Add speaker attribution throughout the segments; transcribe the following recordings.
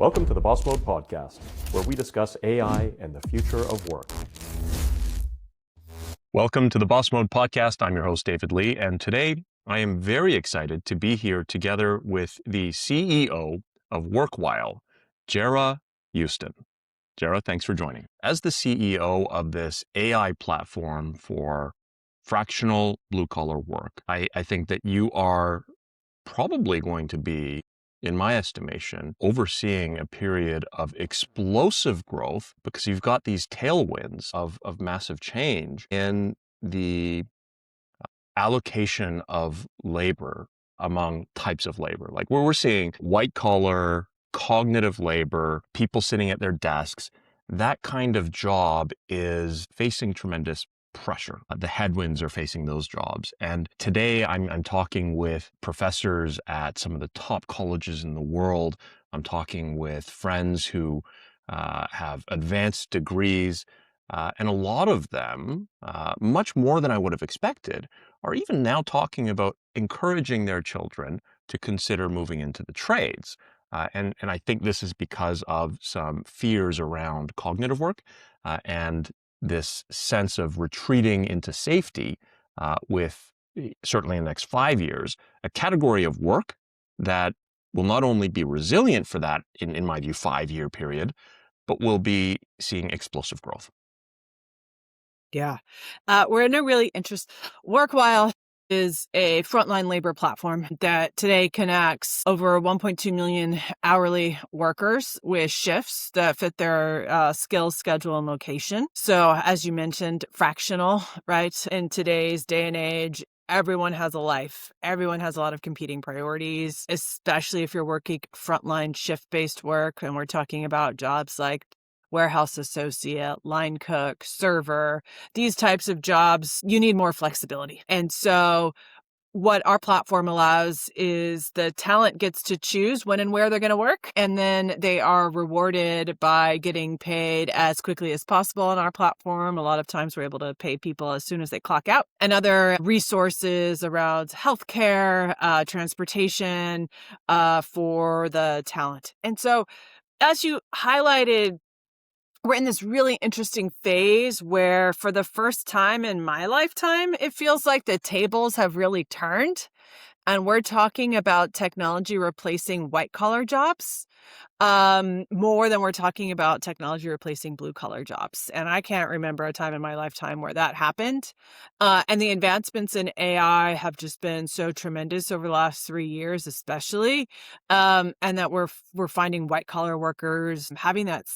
Speaker 1: Welcome to the Boss Mode Podcast, where we discuss AI and the future of work.
Speaker 2: Welcome to the Boss Mode Podcast. I'm your host, David Lee, and today I am very excited to be here together with the CEO of Workwhile, Jarah Euston. Jarah, thanks for joining. As the CEO of this AI platform for fractional blue-collar work, I think that you are probably going to be, in my estimation, overseeing a period of explosive growth because you've got these tailwinds of massive change in the allocation of labor among types of labor. Like where we're seeing white collar, cognitive labor, people sitting at their desks, that kind of job is facing tremendous pressure. The headwinds are facing those jobs. And today I'm talking with professors at some of the top colleges in the world. I'm talking with friends who have advanced degrees. And a lot of them, much more than I would have expected, are even now talking about encouraging their children to consider moving into the trades. And I think this is because of some fears around cognitive work and this sense of retreating into safety with, certainly in the next 5 years, a category of work that will not only be resilient for that, in my view, 5-year period, but will be seeing explosive growth.
Speaker 3: Yeah. We're in a really interesting. Workwhile is a frontline labor platform that today connects over 1.2 million hourly workers with shifts that fit their skills, schedule, and location. So as you mentioned, fractional, right? In today's day and age, everyone has a life. Everyone has a lot of competing priorities, especially if you're working frontline shift-based work. And we're talking about jobs like warehouse associate, line cook, server, these types of jobs, you need more flexibility. And so what our platform allows is the talent gets to choose when and where they're going to work. And then they are rewarded by getting paid as quickly as possible on our platform. A lot of times we're able to pay people as soon as they clock out, and other resources around healthcare, transportation for the talent. And so as you highlighted, we're in this really interesting phase where for the first time in my lifetime, it feels like the tables have really turned. And we're talking about technology replacing white collar jobs more than we're talking about technology replacing blue collar jobs. And I can't remember a time in my lifetime where that happened. And the advancements in AI have just been so tremendous over the last 3 years, especially. And that we're finding white collar workers having that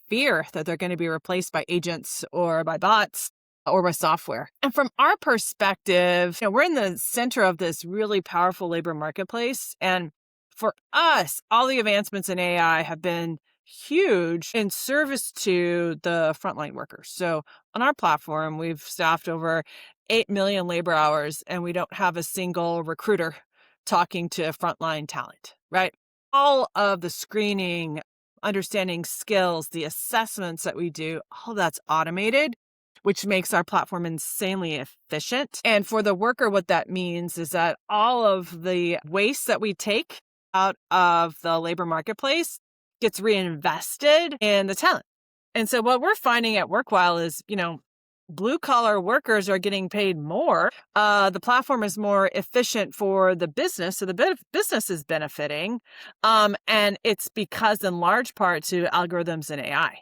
Speaker 3: fear that they're going to be replaced by agents or by bots or by software. And from our perspective, we're in the center of this really powerful labor marketplace. And for us, all the advancements in AI have been huge in service to the frontline workers. So on our platform, we've staffed over 8 million labor hours, and we don't have a single recruiter talking to frontline talent, right? All of the screening, understanding skills, the assessments that we do, all that's automated, which makes our platform insanely efficient. And for the worker, what that means is that all of the waste that we take out of the labor marketplace gets reinvested in the talent. And so what we're finding at Workwhile is, blue collar workers are getting paid more. The platform is more efficient for the business. So the business is benefiting. And it's because in large part to algorithms and AI.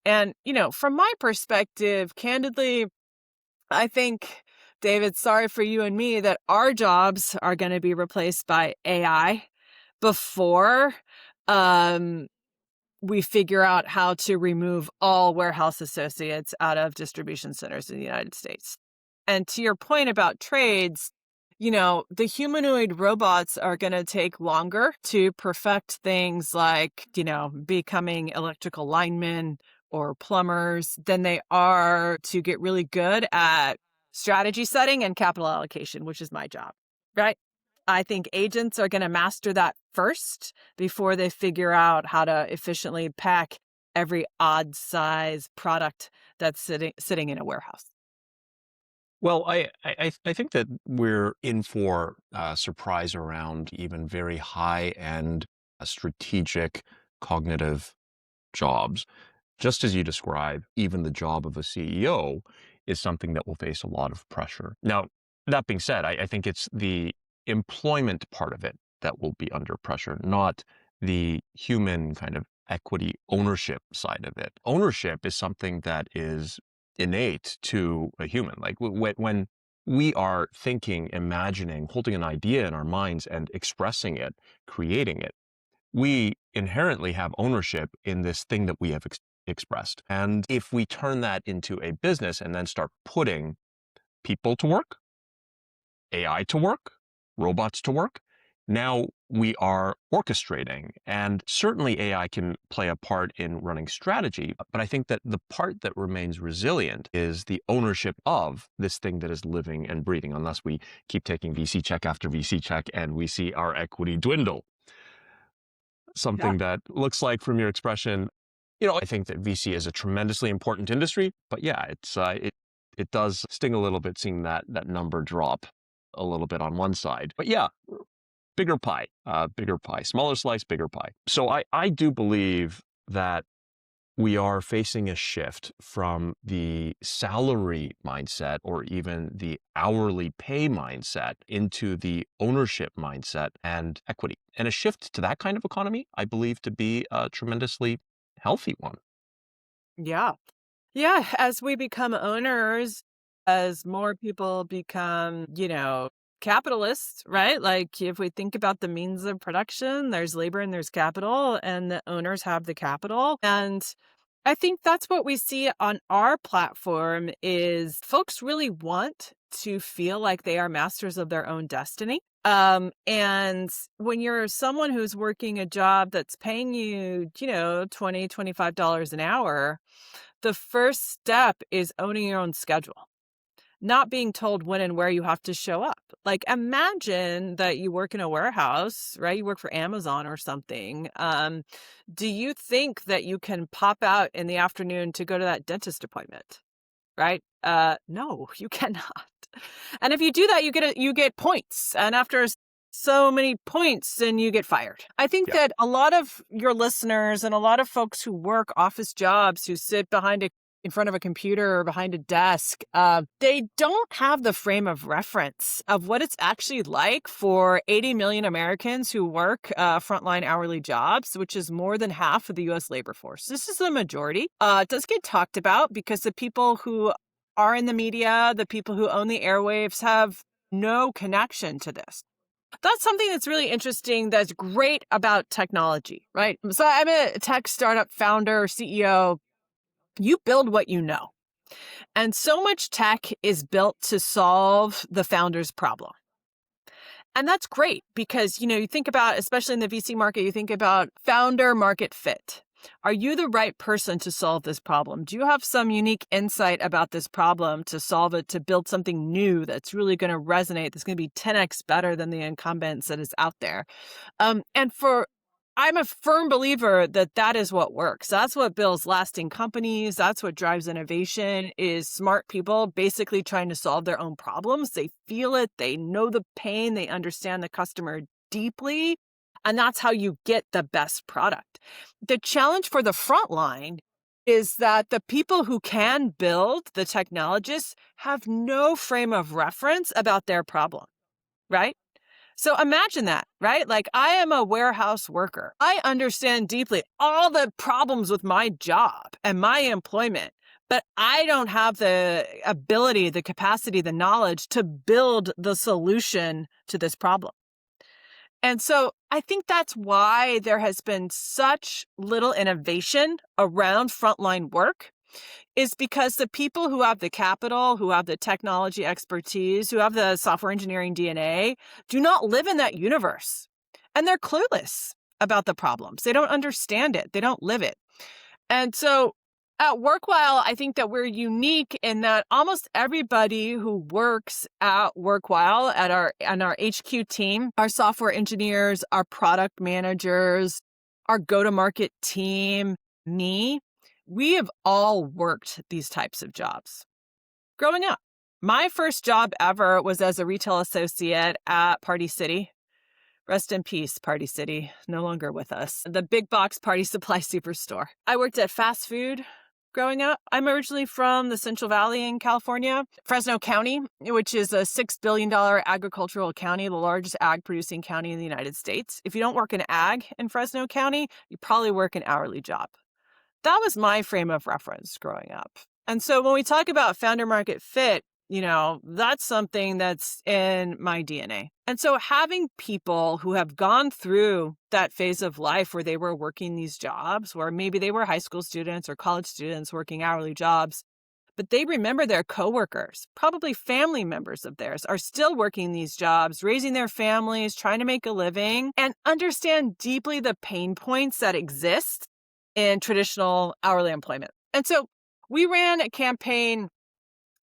Speaker 3: And, from my perspective, candidly, I think, David, sorry for you and me, that our jobs are going to be replaced by AI before we figure out how to remove all warehouse associates out of distribution centers in the United States. And to your point about trades, the humanoid robots are going to take longer to perfect things like, becoming electrical linemen or plumbers than they are to get really good at strategy setting and capital allocation, which is my job, right? I think agents are going to master that first before they figure out how to efficiently pack every odd size product that's sitting in a warehouse.
Speaker 2: Well, I think that we're in for a surprise around even very high-end strategic cognitive jobs. Just as you describe, even the job of a CEO is something that will face a lot of pressure. Now, that being said, I think it's the employment part of it that will be under pressure, not the human kind of equity ownership side of it. Ownership is something that is innate to a human. Like when we are thinking, imagining, holding an idea in our minds and expressing it, creating it, we inherently have ownership in this thing that we have expressed. And if we turn that into a business and then start putting people to work, AI to work, robots to work, now we are orchestrating. And certainly AI can play a part in running strategy. But I think that the part that remains resilient is the ownership of this thing that is living and breathing, unless we keep taking VC check after VC check and we see our equity dwindle. Something that looks like, from your expression, I think that VC is a tremendously important industry, but yeah, it does sting a little bit seeing that number drop a little bit on one side. But yeah, bigger pie, smaller slice, bigger pie. So I do believe that we are facing a shift from the salary mindset or even the hourly pay mindset into the ownership mindset and equity. And a shift to that kind of economy, I believe, to be a tremendously healthy one.
Speaker 3: Yeah. Yeah. As we become owners, as more people become, capitalists, right? Like if we think about the means of production, there's labor and there's capital, and the owners have the capital. And I think that's what we see on our platform is folks really want to feel like they are masters of their own destiny. And when you're someone who's working a job that's paying you, $20, $25 an hour, the first step is owning your own schedule, not being told when and where you have to show up. Like imagine that you work in a warehouse, right? You work for Amazon or something. Do you think that you can pop out in the afternoon to go to that dentist appointment? Right? No, you cannot. And if you do that, you get points. And after so many points, then you get fired. I think that a lot of your listeners and a lot of folks who work office jobs, who sit in front of a computer or behind a desk, they don't have the frame of reference of what it's actually like for 80 million Americans who work frontline hourly jobs, which is more than half of the U.S. labor force. This is the majority. It does get talked about because the people who are in the media, the people who own the airwaves have no connection to this. That's something that's really interesting, that's great about technology, right? So I'm a tech startup founder, CEO. You build what you know. And so much tech is built to solve the founder's problem. And that's great because, you think about, especially in the VC market, you think about founder market fit. Are you the right person to solve this problem? Do you have some unique insight about this problem to solve it, to build something new that's really going to resonate, that's going to be 10x better than the incumbents that is out there? I'm a firm believer that is what works. That's what builds lasting companies. That's what drives innovation, is smart people basically trying to solve their own problems. They feel it. They know the pain. They understand the customer deeply. And that's how you get the best product. The challenge for the front line is that the people who can build, the technologists, have no frame of reference about their problem, right? So imagine that, right? Like I am a warehouse worker. I understand deeply all the problems with my job and my employment, but I don't have the ability, the capacity, the knowledge to build the solution to this problem. And so I think that's why there has been such little innovation around frontline work, is because the people who have the capital, who have the technology expertise, who have the software engineering DNA, do not live in that universe. And they're clueless about the problems. They don't understand it. They don't live it. And so at Workwhile, I think that we're unique in that almost everybody who works at Workwhile, at our HQ team, our software engineers, our product managers, our go-to-market team, me, we have all worked these types of jobs. Growing up, my first job ever was as a retail associate at Party City. Rest in peace, Party City, no longer with us. The big box party supply superstore. I worked at fast food growing up. I'm originally from the Central Valley in California, Fresno County, which is a $6 billion agricultural county, the largest ag producing county in the United States. If you don't work in ag in Fresno County, you probably work an hourly job. That was my frame of reference growing up. And so when we talk about founder market fit, that's something that's in my DNA. And so having people who have gone through that phase of life where they were working these jobs, where maybe they were high school students or college students working hourly jobs, but they remember their coworkers, probably family members of theirs, are still working these jobs, raising their families, trying to make a living, and understand deeply the pain points that exist in traditional hourly employment. And so we ran a campaign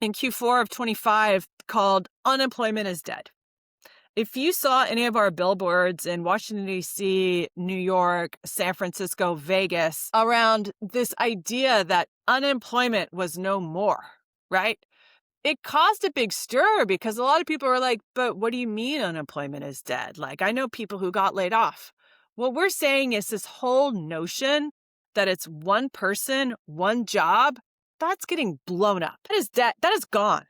Speaker 3: in Q4 of 25 called Unemployment is Dead. If you saw any of our billboards in Washington, D.C., New York, San Francisco, Vegas, around this idea that unemployment was no more, right? It caused a big stir because a lot of people were like, but what do you mean unemployment is dead? Like, I know people who got laid off. What we're saying is this whole notion that it's one person, one job, that's getting blown up. That is dead. That is gone.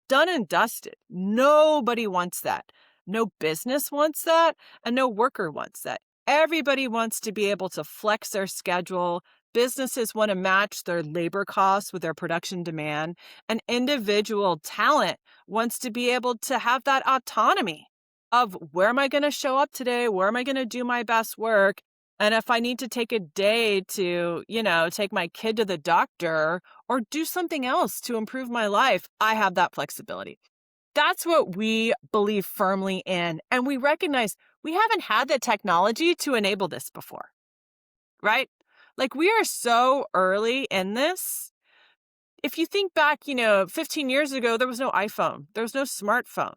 Speaker 3: Done and dusted. Nobody wants that. No business wants that, and no worker wants that. Everybody wants to be able to flex their schedule. Businesses want to match their labor costs with their production demand. And individual talent wants to be able to have that autonomy of where am I going to show up today? Where am I going to do my best work? And if I need to take a day to, take my kid to the doctor or do something else to improve my life, I have that flexibility. That's what we believe firmly in. And we recognize we haven't had the technology to enable this before, right? Like we are so early in this. If you think back, 15 years ago, there was no iPhone. There was no smartphone.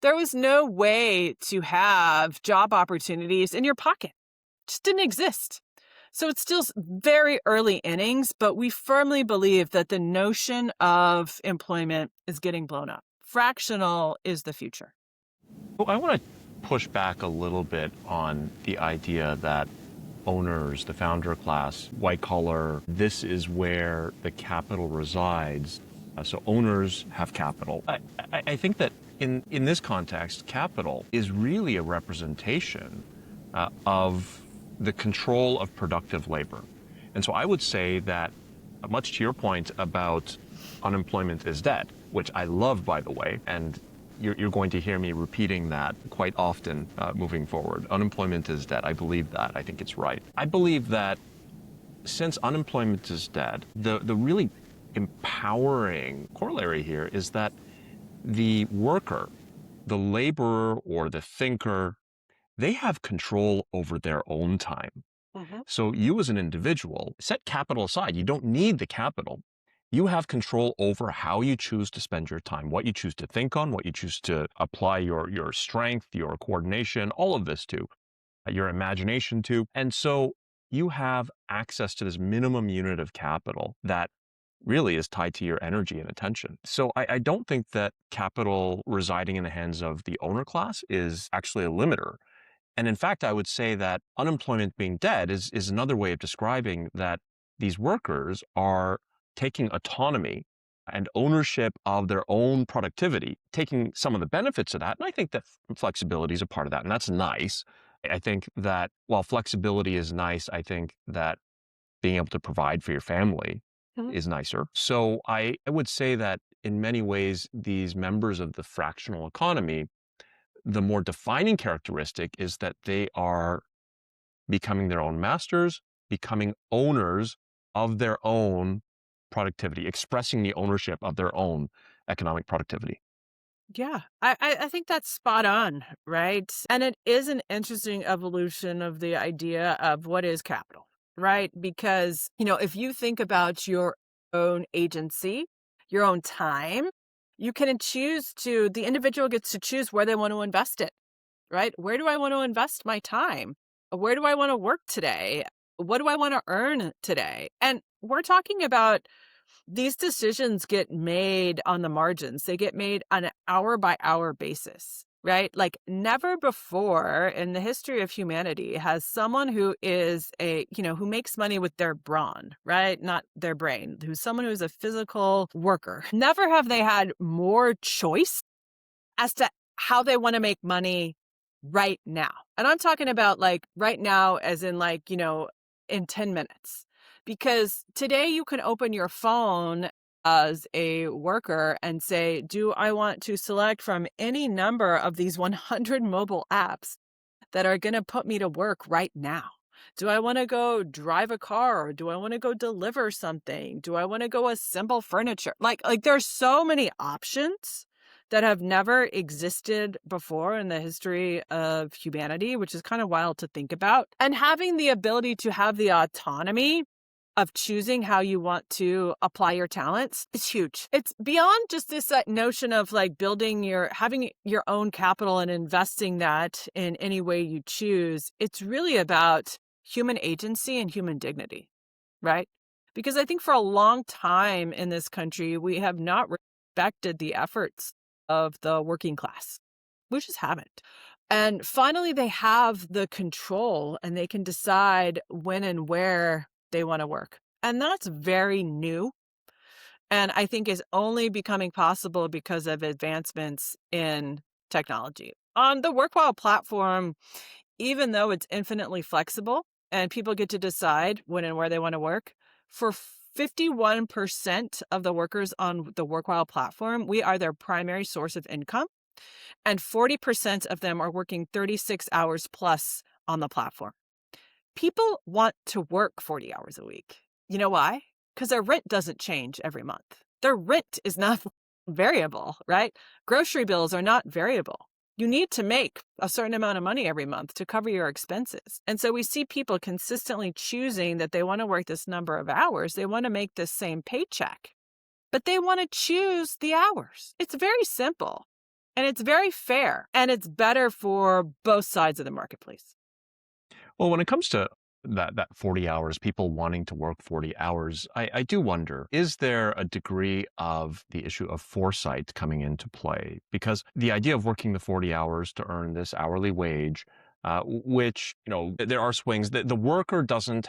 Speaker 3: There was no way to have job opportunities in your pocket. Just didn't exist. So it's still very early innings, but we firmly believe that the notion of employment is getting blown up. Fractional is the future.
Speaker 2: Well, I want to push back a little bit on the idea that owners, the founder class, white collar, this is where the capital resides. So owners have capital. I think that in this context, capital is really a representation of the control of productive labor. And so I would say that, much to your point about unemployment is dead, which I love, by the way, and you're going to hear me repeating that quite often moving forward. Unemployment is dead. I believe that. I think it's right. I believe that since unemployment is dead, the really empowering corollary here is that the worker, the laborer or the thinker, they have control over their own time. Mm-hmm. So you as an individual, set capital aside. You don't need the capital. You have control over how you choose to spend your time, what you choose to think on, what you choose to apply your strength, your coordination, all of this to, your imagination to. And so you have access to this minimum unit of capital that really is tied to your energy and attention. So I don't think that capital residing in the hands of the owner class is actually a limiter. And in fact, I would say that unemployment being dead is another way of describing that these workers are taking autonomy and ownership of their own productivity, taking some of the benefits of that. And I think that flexibility is a part of that. And that's nice. I think that while flexibility is nice, I think that being able to provide for your family is nicer. So I would say that in many ways, these members of the fractional economy, the more defining characteristic is that they are becoming their own masters, becoming owners of their own productivity, expressing the ownership of their own economic productivity.
Speaker 3: Yeah, I think that's spot on, right? And it is an interesting evolution of the idea of what is capital, right? Because, if you think about your own agency, your own time, you can the individual gets to choose where they want to invest it, right? Where do I want to invest my time? Where do I want to work today? What do I want to earn today? And we're talking about these decisions get made on the margins. They get made on an hour by hour basis. right? Like never before in the history of humanity has someone who is who makes money with their brawn, right? Not their brain, who's someone who's a physical worker. Never have they had more choice as to how they want to make money right now. And I'm talking about like right now, as in like, in 10 minutes. Because today you can open your phone as a worker and say, do I want to select from any number of these 100 mobile apps that are going to put me to work right now? Do I want to go drive a car? Do I want to go deliver something? Do I want to go assemble furniture? Like there's so many options that have never existed before in the history of humanity, which is kind of wild to think about. And having the ability to have the autonomy of choosing how you want to apply your talents is huge. It's beyond just this notion of like having your own capital and investing that in any way you choose. It's really about human agency and human dignity, right? Because I think for a long time in this country, we have not respected the efforts of the working class. We just haven't. And finally, they have the control and they can decide when and where they want to work. And that's very new. And I think is only becoming possible because of advancements in technology. On the Workwhile platform, even though it's infinitely flexible and people get to decide when and where they want to work, for 51% of the workers on the Workwhile platform, we are their primary source of income. And 40% of them are working 36 hours plus on the platform. People want to work 40 hours a week. You know why? Because their rent doesn't change every month. Their rent is not variable, right? Grocery bills are not variable. You need to make a certain amount of money every month to cover your expenses. And so we see people consistently choosing that they want to work this number of hours. They want to make the same paycheck, but they want to choose the hours. It's very simple and it's very fair and it's better for both sides of the marketplace.
Speaker 2: Well, when it comes to that 40 hours, people wanting to work 40 hours, I do wonder, is there a degree of the issue of foresight coming into play? Because the idea of working the 40 hours to earn this hourly wage, which, there are swings that the worker does not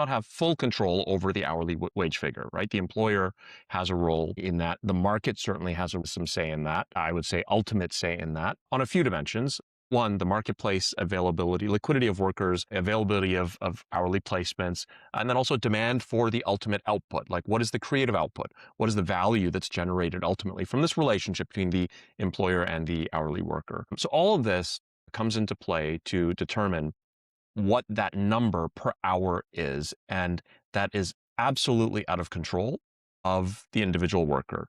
Speaker 2: have full control over the hourly wage figure, right? The employer has a role in that. The market certainly has some say in that. I would say ultimate say in that on a few dimensions. One, the marketplace availability, liquidity of workers, availability of hourly placements, and then also demand for the ultimate output. Like, what is the creative output? What is the value that's generated ultimately from this relationship between the employer and the hourly worker? So all of this comes into play to determine what that number per hour is. And that is absolutely out of control of the individual worker,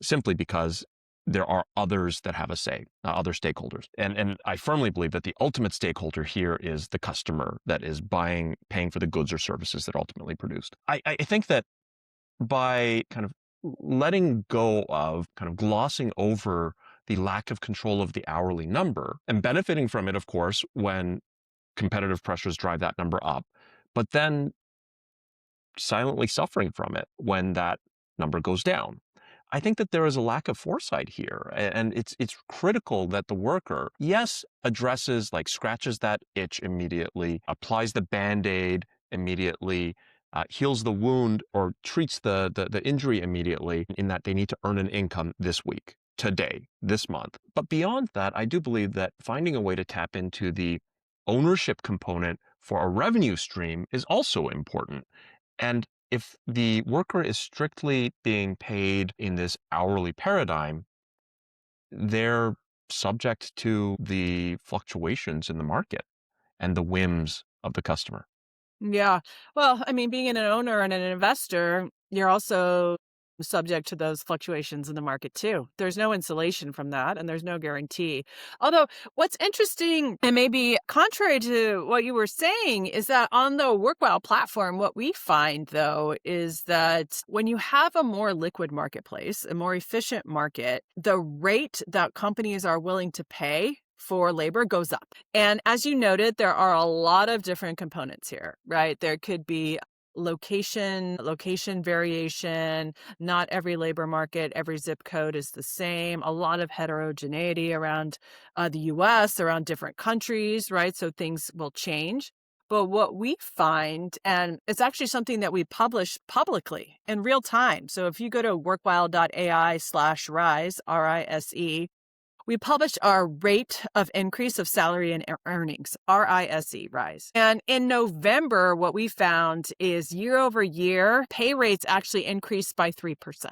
Speaker 2: simply because there are others that have a say, other stakeholders. And I firmly believe that the ultimate stakeholder here is the customer that is paying for the goods or services that are ultimately produced. I think that by kind of letting go of, kind of glossing over the lack of control of the hourly number and benefiting from it, of course, when competitive pressures drive that number up, but then silently suffering from it when that number goes down. I think that there is a lack of foresight here, and it's critical that the worker, yes, scratches that itch immediately, applies the Band-Aid immediately, heals the wound or treats the injury immediately, in that they need to earn an income this week, today, this month. But beyond that, I do believe that finding a way to tap into the ownership component for a revenue stream is also important. And if the worker is strictly being paid in this hourly paradigm, they're subject to the fluctuations in the market and the whims of the customer.
Speaker 3: Yeah. Well, I mean, being an owner and an investor, you're also subject to those fluctuations in the market too. There's no insulation from that and there's no guarantee. Although what's interesting and maybe contrary to what you were saying is that on the Workwhile platform, what we find though is that when you have a more liquid marketplace, a more efficient market, the rate that companies are willing to pay for labor goes up. And as you noted, there are a lot of different components here, right? There could be location variation. Not every labor market, every zip code is the same. A lot of heterogeneity around the US, around different countries, right? So things will change. But what we find, and it's actually something that we publish publicly in real time. So if you go to workwhile.ai/rise, RISE, we published our rate of increase of salary and earnings, RISE, rise. And in November, what we found is year over year, pay rates actually increased by 3%.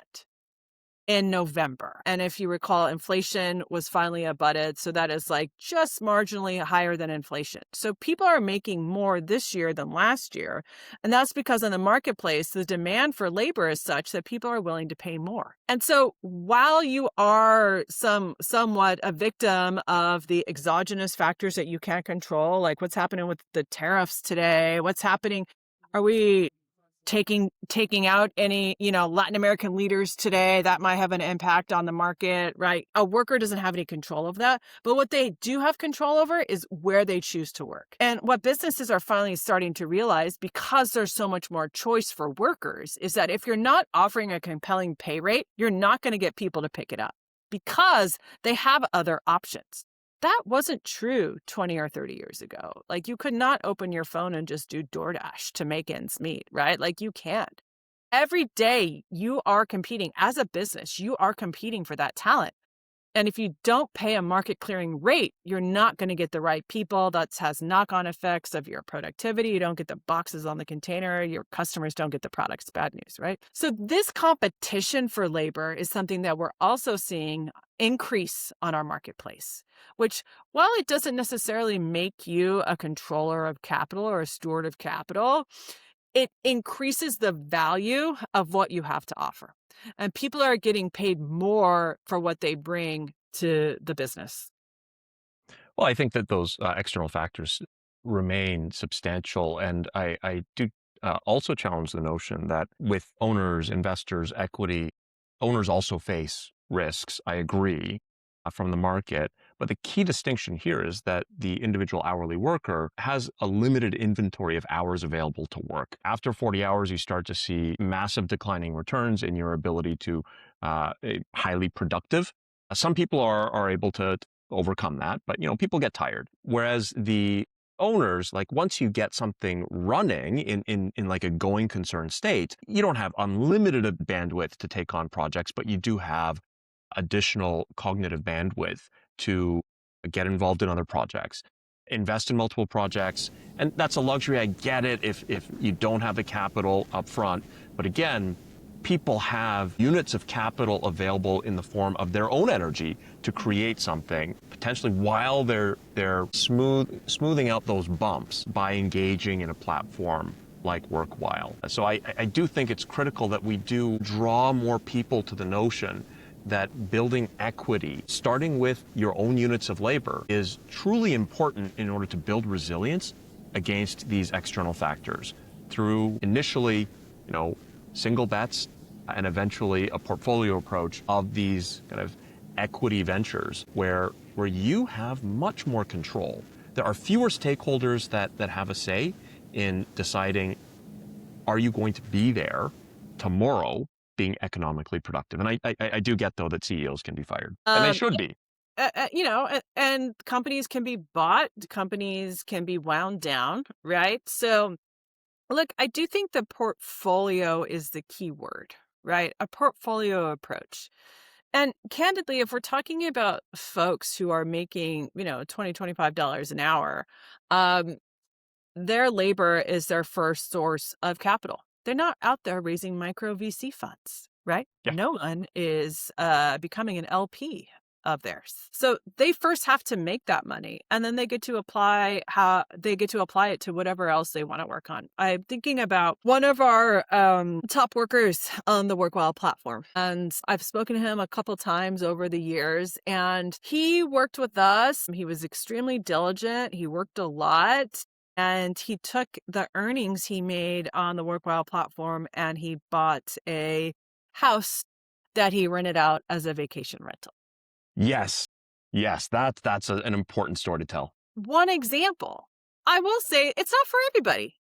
Speaker 3: In November. And if you recall, inflation was finally abutted. So that is like just marginally higher than inflation. So people are making more this year than last year. And that's because in the marketplace, the demand for labor is such that people are willing to pay more. And so while you are somewhat a victim of the exogenous factors that you can't control, like what's happening with the tariffs today, what's happening, are we taking out any, Latin American leaders today that might have an impact on the market, right? A worker doesn't have any control of that. But what they do have control over is where they choose to work. And what businesses are finally starting to realize, because there's so much more choice for workers, is that if you're not offering a compelling pay rate, you're not going to get people to pick it up because they have other options. That wasn't true 20 or 30 years ago. Like, you could not open your phone and just do DoorDash to make ends meet, right? Like, you can't. Every day you are competing as a business, you are competing for that talent. And if you don't pay a market clearing rate, you're not going to get the right people. That has knock-on effects of your productivity. You don't get the boxes on the container. Your customers don't get the products. Bad news, right? So this competition for labor is something that we're also seeing increase on our marketplace, which, while it doesn't necessarily make you a controller of capital or a steward of capital, it increases the value of what you have to offer. And people are getting paid more for what they bring to the business.
Speaker 2: Well, I think that those external factors remain substantial. And I do also challenge the notion that with owners, investors, equity, owners also face risks. I agree from the market. But the key distinction here is that the individual hourly worker has a limited inventory of hours available to work. After 40 hours, you start to see massive declining returns in your ability to highly productive. Some people are able to overcome that, but people get tired. Whereas the owners, like once you get something running in like a going concern state, you don't have unlimited bandwidth to take on projects, but you do have additional cognitive bandwidth to get involved in other projects, invest in multiple projects. And that's a luxury. I get it if you don't have the capital up front. But again, people have units of capital available in the form of their own energy to create something, potentially while they're smoothing out those bumps by engaging in a platform like Workwhile. So I do think it's critical that we do draw more people to the notion that building equity, starting with your own units of labor, is truly important in order to build resilience against these external factors through initially, single bets and eventually a portfolio approach of these kind of equity ventures where you have much more control. There are fewer stakeholders that have a say in deciding, are you going to be there tomorrow being economically productive? And I do get, though, that CEOs can be fired, and they should be.
Speaker 3: And companies can be bought, companies can be wound down, right? So, look, I do think the portfolio is the key word, right? A portfolio approach. And candidly, if we're talking about folks who are making, $20, $25 an hour, their labor is their first source of capital. They're not out there raising micro VC funds, right?
Speaker 2: Yeah.
Speaker 3: No one is becoming an LP of theirs. So they first have to make that money, and then they get to apply it to whatever else they want to work on. I'm thinking about one of our top workers on the Workwhile platform, and I've spoken to him a couple times over the years, and he worked with us. He was extremely diligent. He worked a lot. And he took the earnings he made on the Workwhile platform and he bought a house that he rented out as a vacation rental.
Speaker 2: Yes, that's an important story to tell.
Speaker 3: One example. I will say it's not for everybody.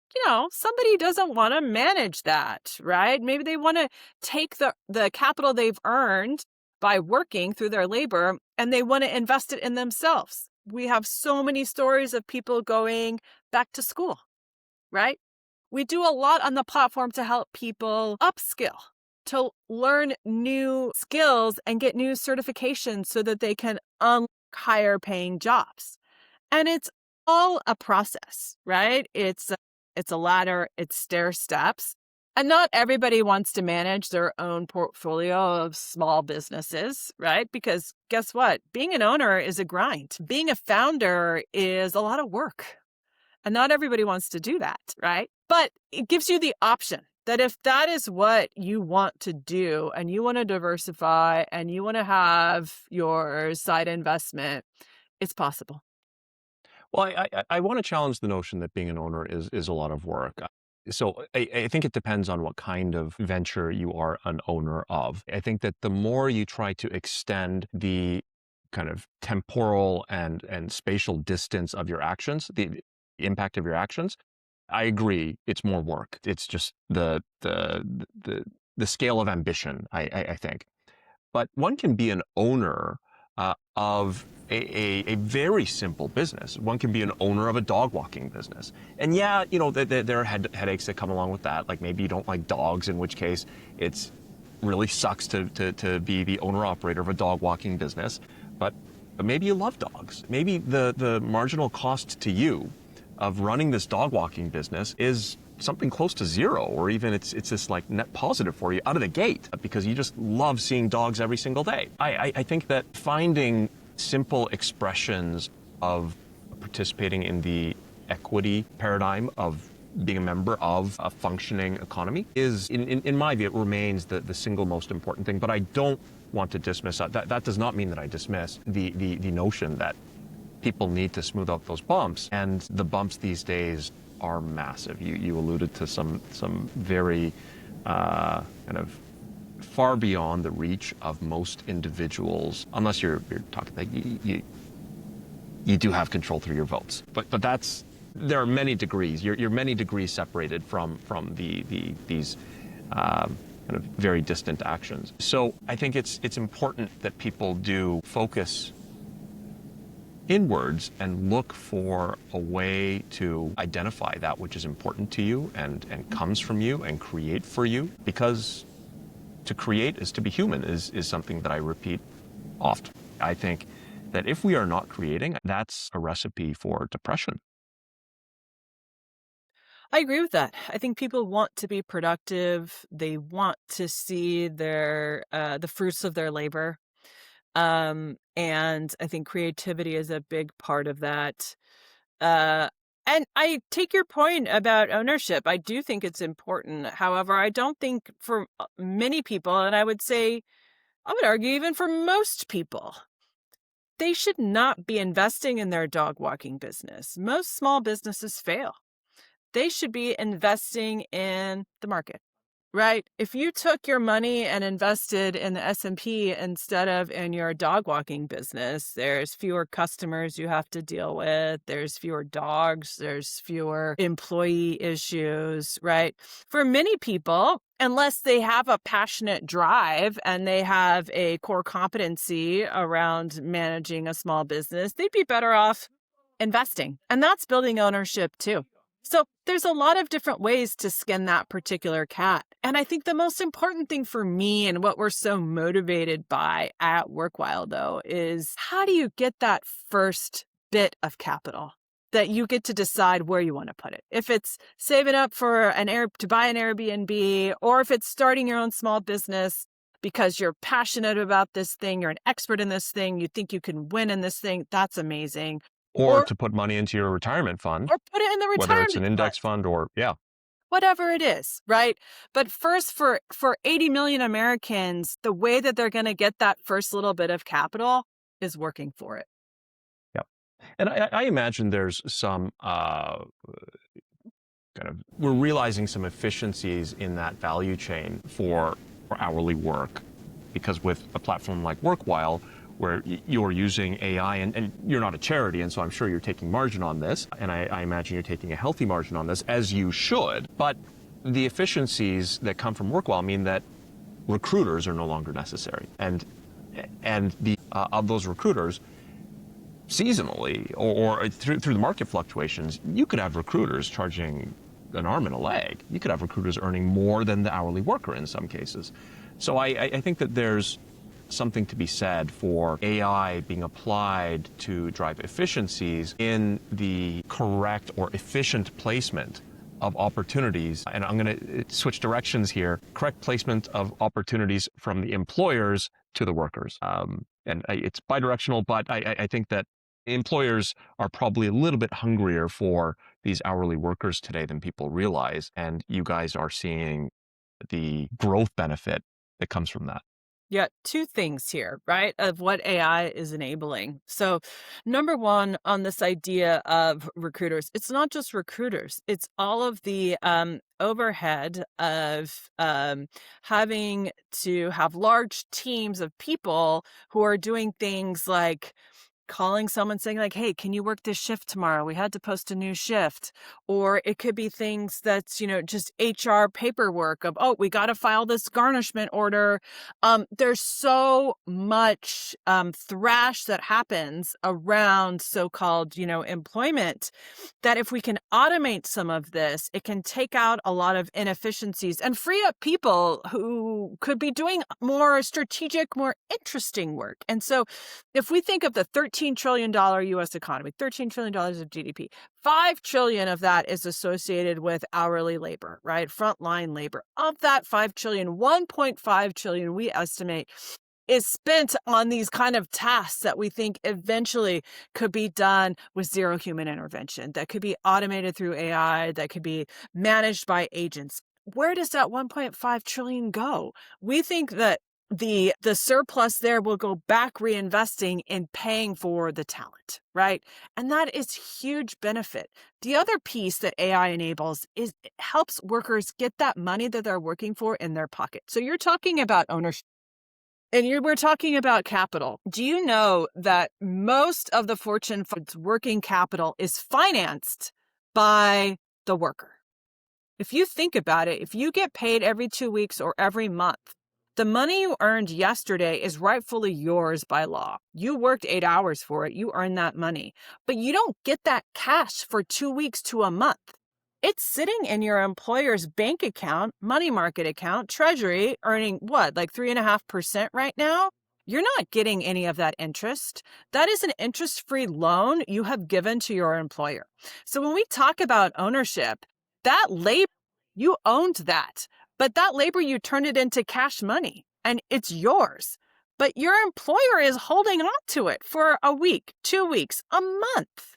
Speaker 3: somebody doesn't want to manage that, right? Maybe they want to take the capital they've earned by working through their labor and they want to invest it in themselves. We have so many stories of people going back to school, right? We do a lot on the platform to help people upskill, to learn new skills and get new certifications so that they can unlock higher paying jobs. And it's all a process, right? It's a ladder, it's stair steps. And not everybody wants to manage their own portfolio of small businesses, right? Because guess what? Being an owner is a grind. Being a founder is a lot of work. And not everybody wants to do that, right? But it gives you the option that if that is what you want to do and you want to diversify and you want to have your side investment, it's possible.
Speaker 2: Well, I want to challenge the notion that being an owner is a lot of work. So I think it depends on what kind of venture you are an owner of. I think that the more you try to extend the kind of temporal and spatial distance of your actions, the impact of your actions, I agree, it's more work. It's just the scale of ambition, I think. But one can be an owner of a very simple business. One can be an owner of a dog walking business. And yeah, there are headaches that come along with that. Like maybe you don't like dogs, in which case it's really sucks to be the owner operator of a dog walking business. But maybe you love dogs. Maybe the marginal cost to you of running this dog walking business is something close to zero, or even it's this like net positive for you out of the gate because you just love seeing dogs every single day. I think that finding simple expressions of participating in the equity paradigm of being a member of a functioning economy is, in my view, it remains the single most important thing. But I don't want to dismiss that. That does not mean that I dismiss the notion that people need to smooth out those bumps, and the bumps these days are massive. You alluded to some very kind of far beyond the reach of most individuals, unless you're talking like you do have control through your votes. But there are many degrees. You're many degrees separated from these kind of very distant actions. So I think it's important that people do focus inwards and look for a way to identify that which is important to you and comes from you and create for you, because to create is to be human is something that I repeat often. I think that if we are not creating, that's a recipe for depression.
Speaker 3: I agree with that. I think people want to be productive. They want to see the fruits of their labor. And I think creativity is a big part of that. And I take your point about ownership. I do think it's important. However, I don't think for many people, and I would argue even for most people, they should not be investing in their dog walking business. Most small businesses fail. They should be investing in the market. Right. If you took your money and invested in the S&P instead of in your dog walking business, there's fewer customers you have to deal with. There's fewer dogs. There's fewer employee issues. Right. For many people, unless they have a passionate drive and they have a core competency around managing a small business, they'd be better off investing. And that's building ownership too. So there's a lot of different ways to skin that particular cat. And I think the most important thing for me and what we're so motivated by at Workwhile, though, is how do you get that first bit of capital that you get to decide where you want to put it? If it's saving up for to buy an Airbnb, or if it's starting your own small business because you're passionate about this thing, you're an expert in this thing, you think you can win in this thing, that's amazing.
Speaker 2: Or to put money into your retirement fund.
Speaker 3: Or put it in the retirement
Speaker 2: whether it's an index fund or, yeah.
Speaker 3: Whatever it is, right? But first, for 80 million Americans, the way that they're going to get that first little bit of capital is working for it.
Speaker 2: Yeah. And I imagine there's some we're realizing some efficiencies in that value chain for hourly work, because with a platform like Workwhile, where you're using AI, and you're not a charity, and so I'm sure you're taking margin on this, and I imagine you're taking a healthy margin on this, as you should. But the efficiencies that come from Workwhile mean that recruiters are no longer necessary, and the of those recruiters, seasonally or through the market fluctuations, you could have recruiters charging an arm and a leg. You could have recruiters earning more than the hourly worker in some cases. So I think that there's something to be said for AI being applied to drive efficiencies in the correct or efficient placement of opportunities. And I'm going to switch directions here. Correct placement of opportunities from the employers to the workers. And it's bidirectional, but I think that employers are probably a little bit hungrier for these hourly workers today than people realize. And you guys are seeing the growth benefit that comes from that.
Speaker 3: Yeah, two things here, right, of what AI is enabling. So, number one, on this idea of recruiters, it's not just recruiters, it's all of the overhead of having to have large teams of people who are doing things like calling someone saying like, hey, can you work this shift tomorrow? We had to post a new shift. Or it could be things that's, just HR paperwork of, oh, we got to file this garnishment order. There's so much thrash that happens around so-called, employment, that if we can automate some of this, it can take out a lot of inefficiencies and free up people who could be doing more strategic, more interesting work. And so if we think of the $13 trillion US economy, $13 trillion of GDP, $5 trillion of that is associated with hourly labor, right? Frontline labor. Of that $5 trillion, $1.5 trillion we estimate is spent on these kind of tasks that we think eventually could be done with zero human intervention, that could be automated through AI, that could be managed by agents. Where does that 1.5 trillion go? We think that the surplus there will go back reinvesting in paying for the talent, right? And that is huge benefit. The other piece that AI enables is it helps workers get that money that they're working for in their pocket. So you're talking about ownership. And we're talking about capital. Do you know that most of the Fortune 500's working capital is financed by the worker? If you think about it, if you get paid every 2 weeks or every month, the money you earned yesterday is rightfully yours by law. You worked 8 hours for it. You earned that money. But you don't get that cash for 2 weeks to a month. It's sitting in your employer's bank account, money market account, treasury, earning what, like 3.5% right now? You're not getting any of that interest. That is an interest-free loan you have given to your employer. So when we talk about ownership, that labor, you owned that, but that labor, you turned it into cash money and it's yours. But your employer is holding on to it for a week, 2 weeks, a month.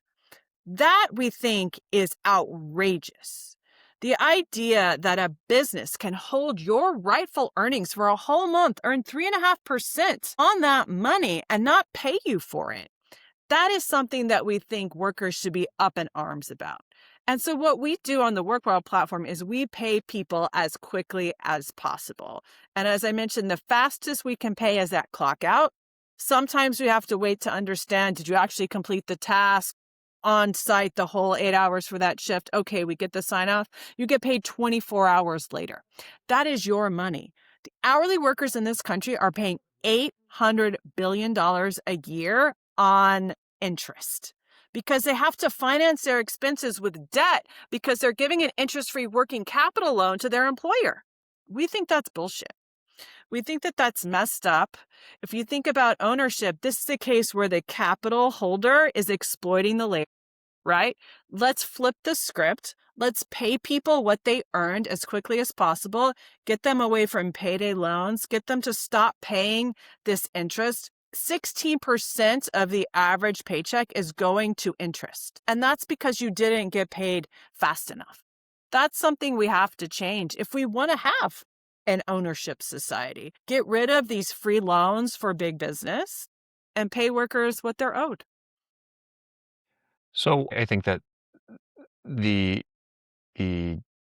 Speaker 3: That we think is outrageous. The idea that a business can hold your rightful earnings for a whole month, earn 3.5% on that money and not pay you for it. That is something that we think workers should be up in arms about. And so what we do on the Workwhile platform is we pay people as quickly as possible. And as I mentioned, the fastest we can pay is that clock out. Sometimes we have to wait to understand, did you actually complete the task on site the whole 8 hours for that shift? Okay, we get the sign off. You get paid 24 hours later. That is your money. The hourly workers in this country are paying $800 billion a year on interest because they have to finance their expenses with debt because they're giving an interest-free working capital loan to their employer. We think that's bullshit. We think that that's messed up. If you think about ownership, this is a case where the capital holder is exploiting the labor, right? Let's flip the script. Let's pay people what they earned as quickly as possible, get them away from payday loans, get them to stop paying this interest. 16% of the average paycheck is going to interest. And that's because you didn't get paid fast enough. That's something we have to change if we want to have an ownership society. Get rid of these free loans for big business and pay workers what they're owed.
Speaker 2: So I think that the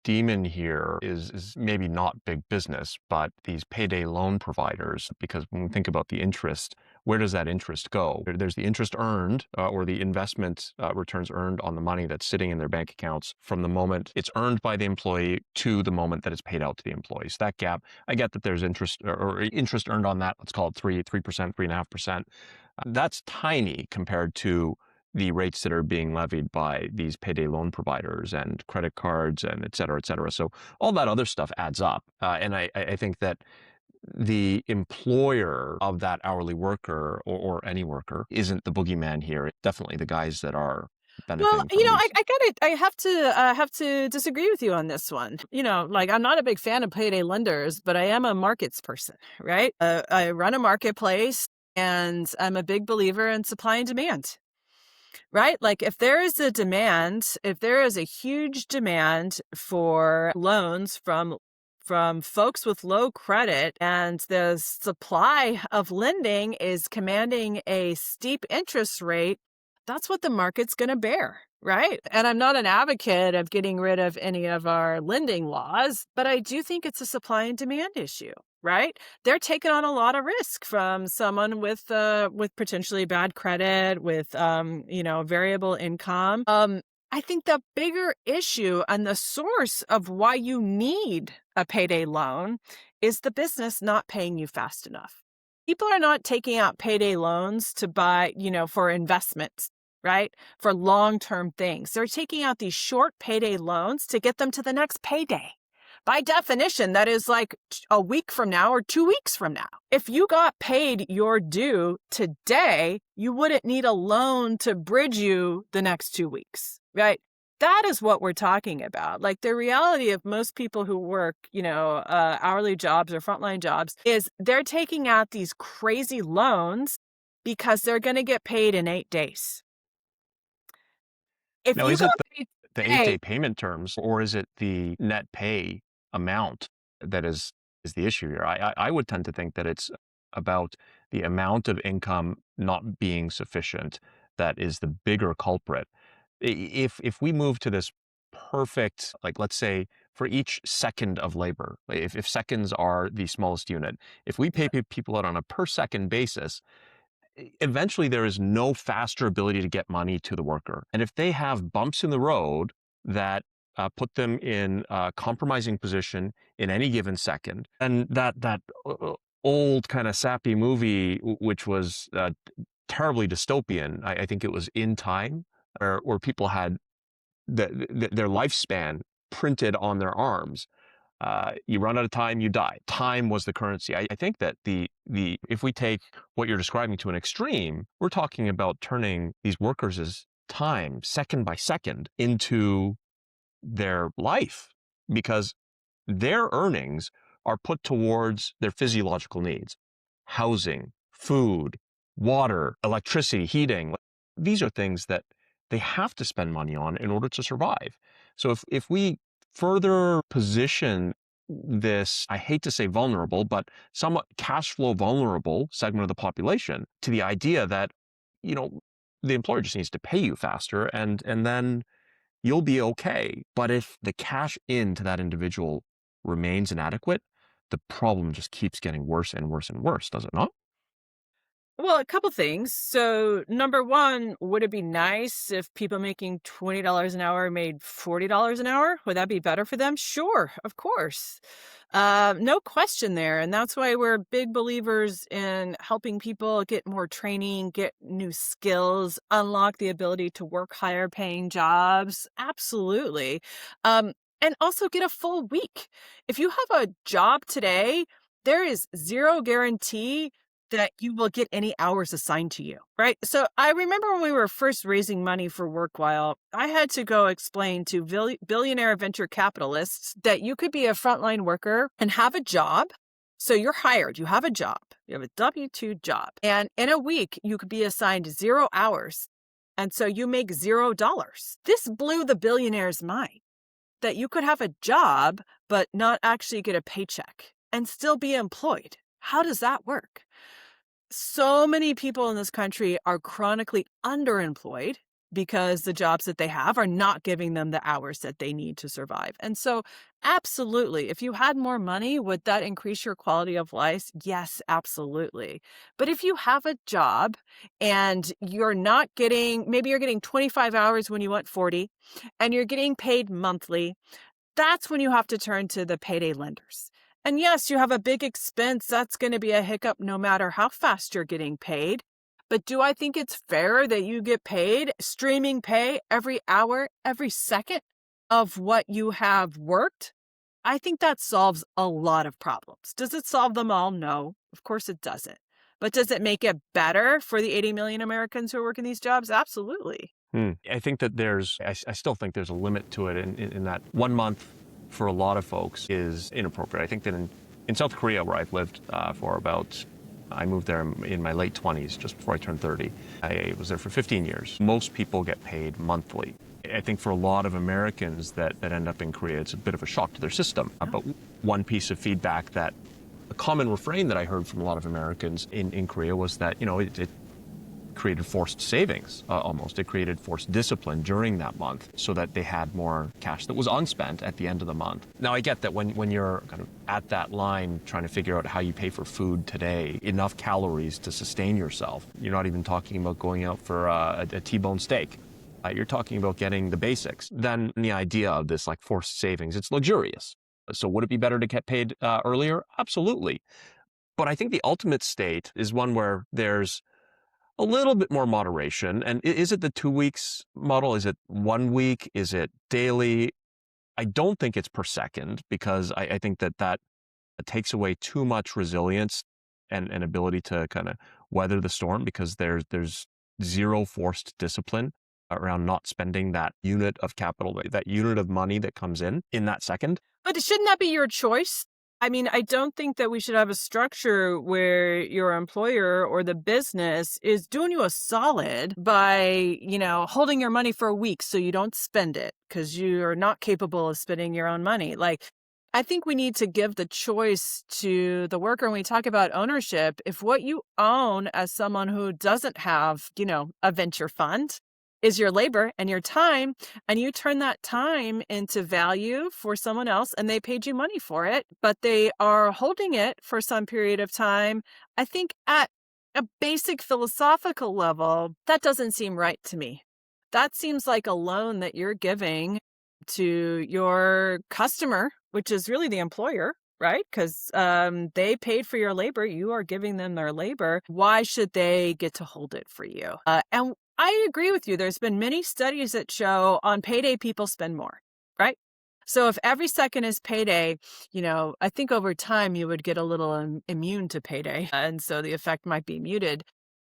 Speaker 2: demon here is maybe not big business, but these payday loan providers, because when we think about the interest, where does that interest go? There's the interest earned or the investment returns earned on the money that's sitting in their bank accounts from the moment it's earned by the employee to the moment that it's paid out to the employee. So that gap, I get that there's interest or interest earned on that. Let's call it 3%, 3.5%. That's tiny compared to the rates that are being levied by these payday loan providers and credit cards and et cetera, et cetera. So all that other stuff adds up. And I think that the employer of that hourly worker or any worker isn't the boogeyman here. It's definitely the guys that are
Speaker 3: Well,
Speaker 2: benefiting from these.
Speaker 3: I got it. I have to disagree with you on this one. Like I'm not a big fan of payday lenders, but I am a markets person, right? I run a marketplace, and I'm a big believer in supply and demand. Right? Like if there is a demand, if there is a huge demand for loans from folks with low credit, and the supply of lending is commanding a steep interest rate, that's what the market's going to bear, right? And I'm not an advocate of getting rid of any of our lending laws, but I do think it's a supply and demand issue, right? They're taking on a lot of risk from someone with potentially bad credit, with variable income. I think the bigger issue and the source of why you need a payday loan is the business not paying you fast enough. People are not taking out payday loans to buy, for investments, right? For long-term things. They're taking out these short payday loans to get them to the next payday. By definition, that is like a week from now or 2 weeks from now. If you got paid your due today, you wouldn't need a loan to bridge you the next 2 weeks, right? That is what we're talking about. Like the reality of most people who work, hourly jobs or frontline jobs is they're taking out these crazy loans because they're going to get paid in 8 days. If
Speaker 2: Now,
Speaker 3: you
Speaker 2: is it
Speaker 3: got paid
Speaker 2: the
Speaker 3: today,
Speaker 2: 8-day payment terms, or is it the net pay amount that is the issue here? I would tend to think that it's about the amount of income not being sufficient that is the bigger culprit. If we move to this perfect, like let's say for each second of labor, if seconds are the smallest unit, if we pay people out on a per second basis, eventually there is no faster ability to get money to the worker. And if they have bumps in the road that put them in a compromising position in any given second, and that old kind of sappy movie, which was terribly dystopian, I think it was In Time, where people had their lifespan printed on their arms. You run out of time, you die. Time was the currency. I think that if we take what you're describing to an extreme, we're talking about turning these workers' time, second by second, into their life, because their earnings are put towards their physiological needs: housing, food, water, electricity, heating. These are things that they have to spend money on in order to survive. So if we further position this, I hate to say vulnerable, but somewhat cash flow vulnerable segment of the population to the idea that, the employer just needs to pay you faster and then you'll be okay. But if the cash into that individual remains inadequate, the problem just keeps getting worse and worse and worse, does it not?
Speaker 3: well, a couple things. So, number one, would it be nice if people making $20 an hour made $40 an hour? Would that be better for them? Sure, of course. No question there. And that's why we're big believers in helping people get more training, get new skills, unlock the ability to work higher paying jobs. Absolutely. And also get a full week. If you have a job today, there is zero guarantee that you will get any hours assigned to you, right? So I remember when we were first raising money for Workwhile, I had to go explain to billionaire venture capitalists that you could be a frontline worker and have a job. So you're hired, you have a job, you have a W-2 job. And in a week, you could be assigned 0 hours. And so you make $0. This blew the billionaire's mind, that you could have a job, but not actually get a paycheck and still be employed. How does that work? So many people in this country are chronically underemployed because the jobs that they have are not giving them the hours that they need to survive. And so, absolutely, if you had more money, would that increase your quality of life? Yes, absolutely. But if you have a job and you're not getting, maybe you're getting 25 hours when you want 40, and you're getting paid monthly, that's when you have to turn to the payday lenders. And yes, you have a big expense. That's going to be a hiccup no matter how fast you're getting paid. But do I think it's fair that you get paid streaming pay every hour, every second of what you have worked? I think that solves a lot of problems. Does it solve them all? No, of course it doesn't. But does it make it better for the 80 million Americans who are working these jobs? Absolutely.
Speaker 2: I think that I still think there's a limit to it in that 1 month for a lot of folks is inappropriate. I think that in South Korea, where I've lived I moved there in my late 20s, just before I turned 30. I was there for 15 years. Most people get paid monthly. I think for a lot of Americans that end up in Korea, it's a bit of a shock to their system. But one piece of feedback that a common refrain that I heard from a lot of Americans in Korea was that, it created forced savings, almost. It created forced discipline during that month so that they had more cash that was unspent at the end of the month. Now, I get that when you're kind of at that line trying to figure out how you pay for food today, enough calories to sustain yourself, you're not even talking about going out for a T-bone steak. You're talking about getting the basics. Then the idea of this like forced savings, it's luxurious. So would it be better to get paid earlier? Absolutely. But I think the ultimate state is one where there's a little bit more moderation. And is it the 2 weeks model? Is it 1 week? Is it daily? I don't think it's per second, because I think that takes away too much resilience and ability to kind of weather the storm, because there's zero forced discipline around not spending that unit of capital, that unit of money that comes in that second.
Speaker 3: But shouldn't that be your choice? I mean, I don't think that we should have a structure where your employer or the business is doing you a solid by, holding your money for a week so you don't spend it because you're not capable of spending your own money. Like, I think we need to give the choice to the worker. When we talk about ownership, if what you own as someone who doesn't have, a venture fund is your labor and your time, and you turn that time into value for someone else and they paid you money for it, but they are holding it for some period of time, I think at a basic philosophical level, that doesn't seem right to me. That seems like a loan that you're giving to your customer, which is really the employer, right? Because they paid for your labor. You are giving them their labor. Why should they get to hold it for you? And I agree with you. There's been many studies that show on payday, people spend more, right? So if every second is payday, I think over time you would get a little immune to payday. And so the effect might be muted.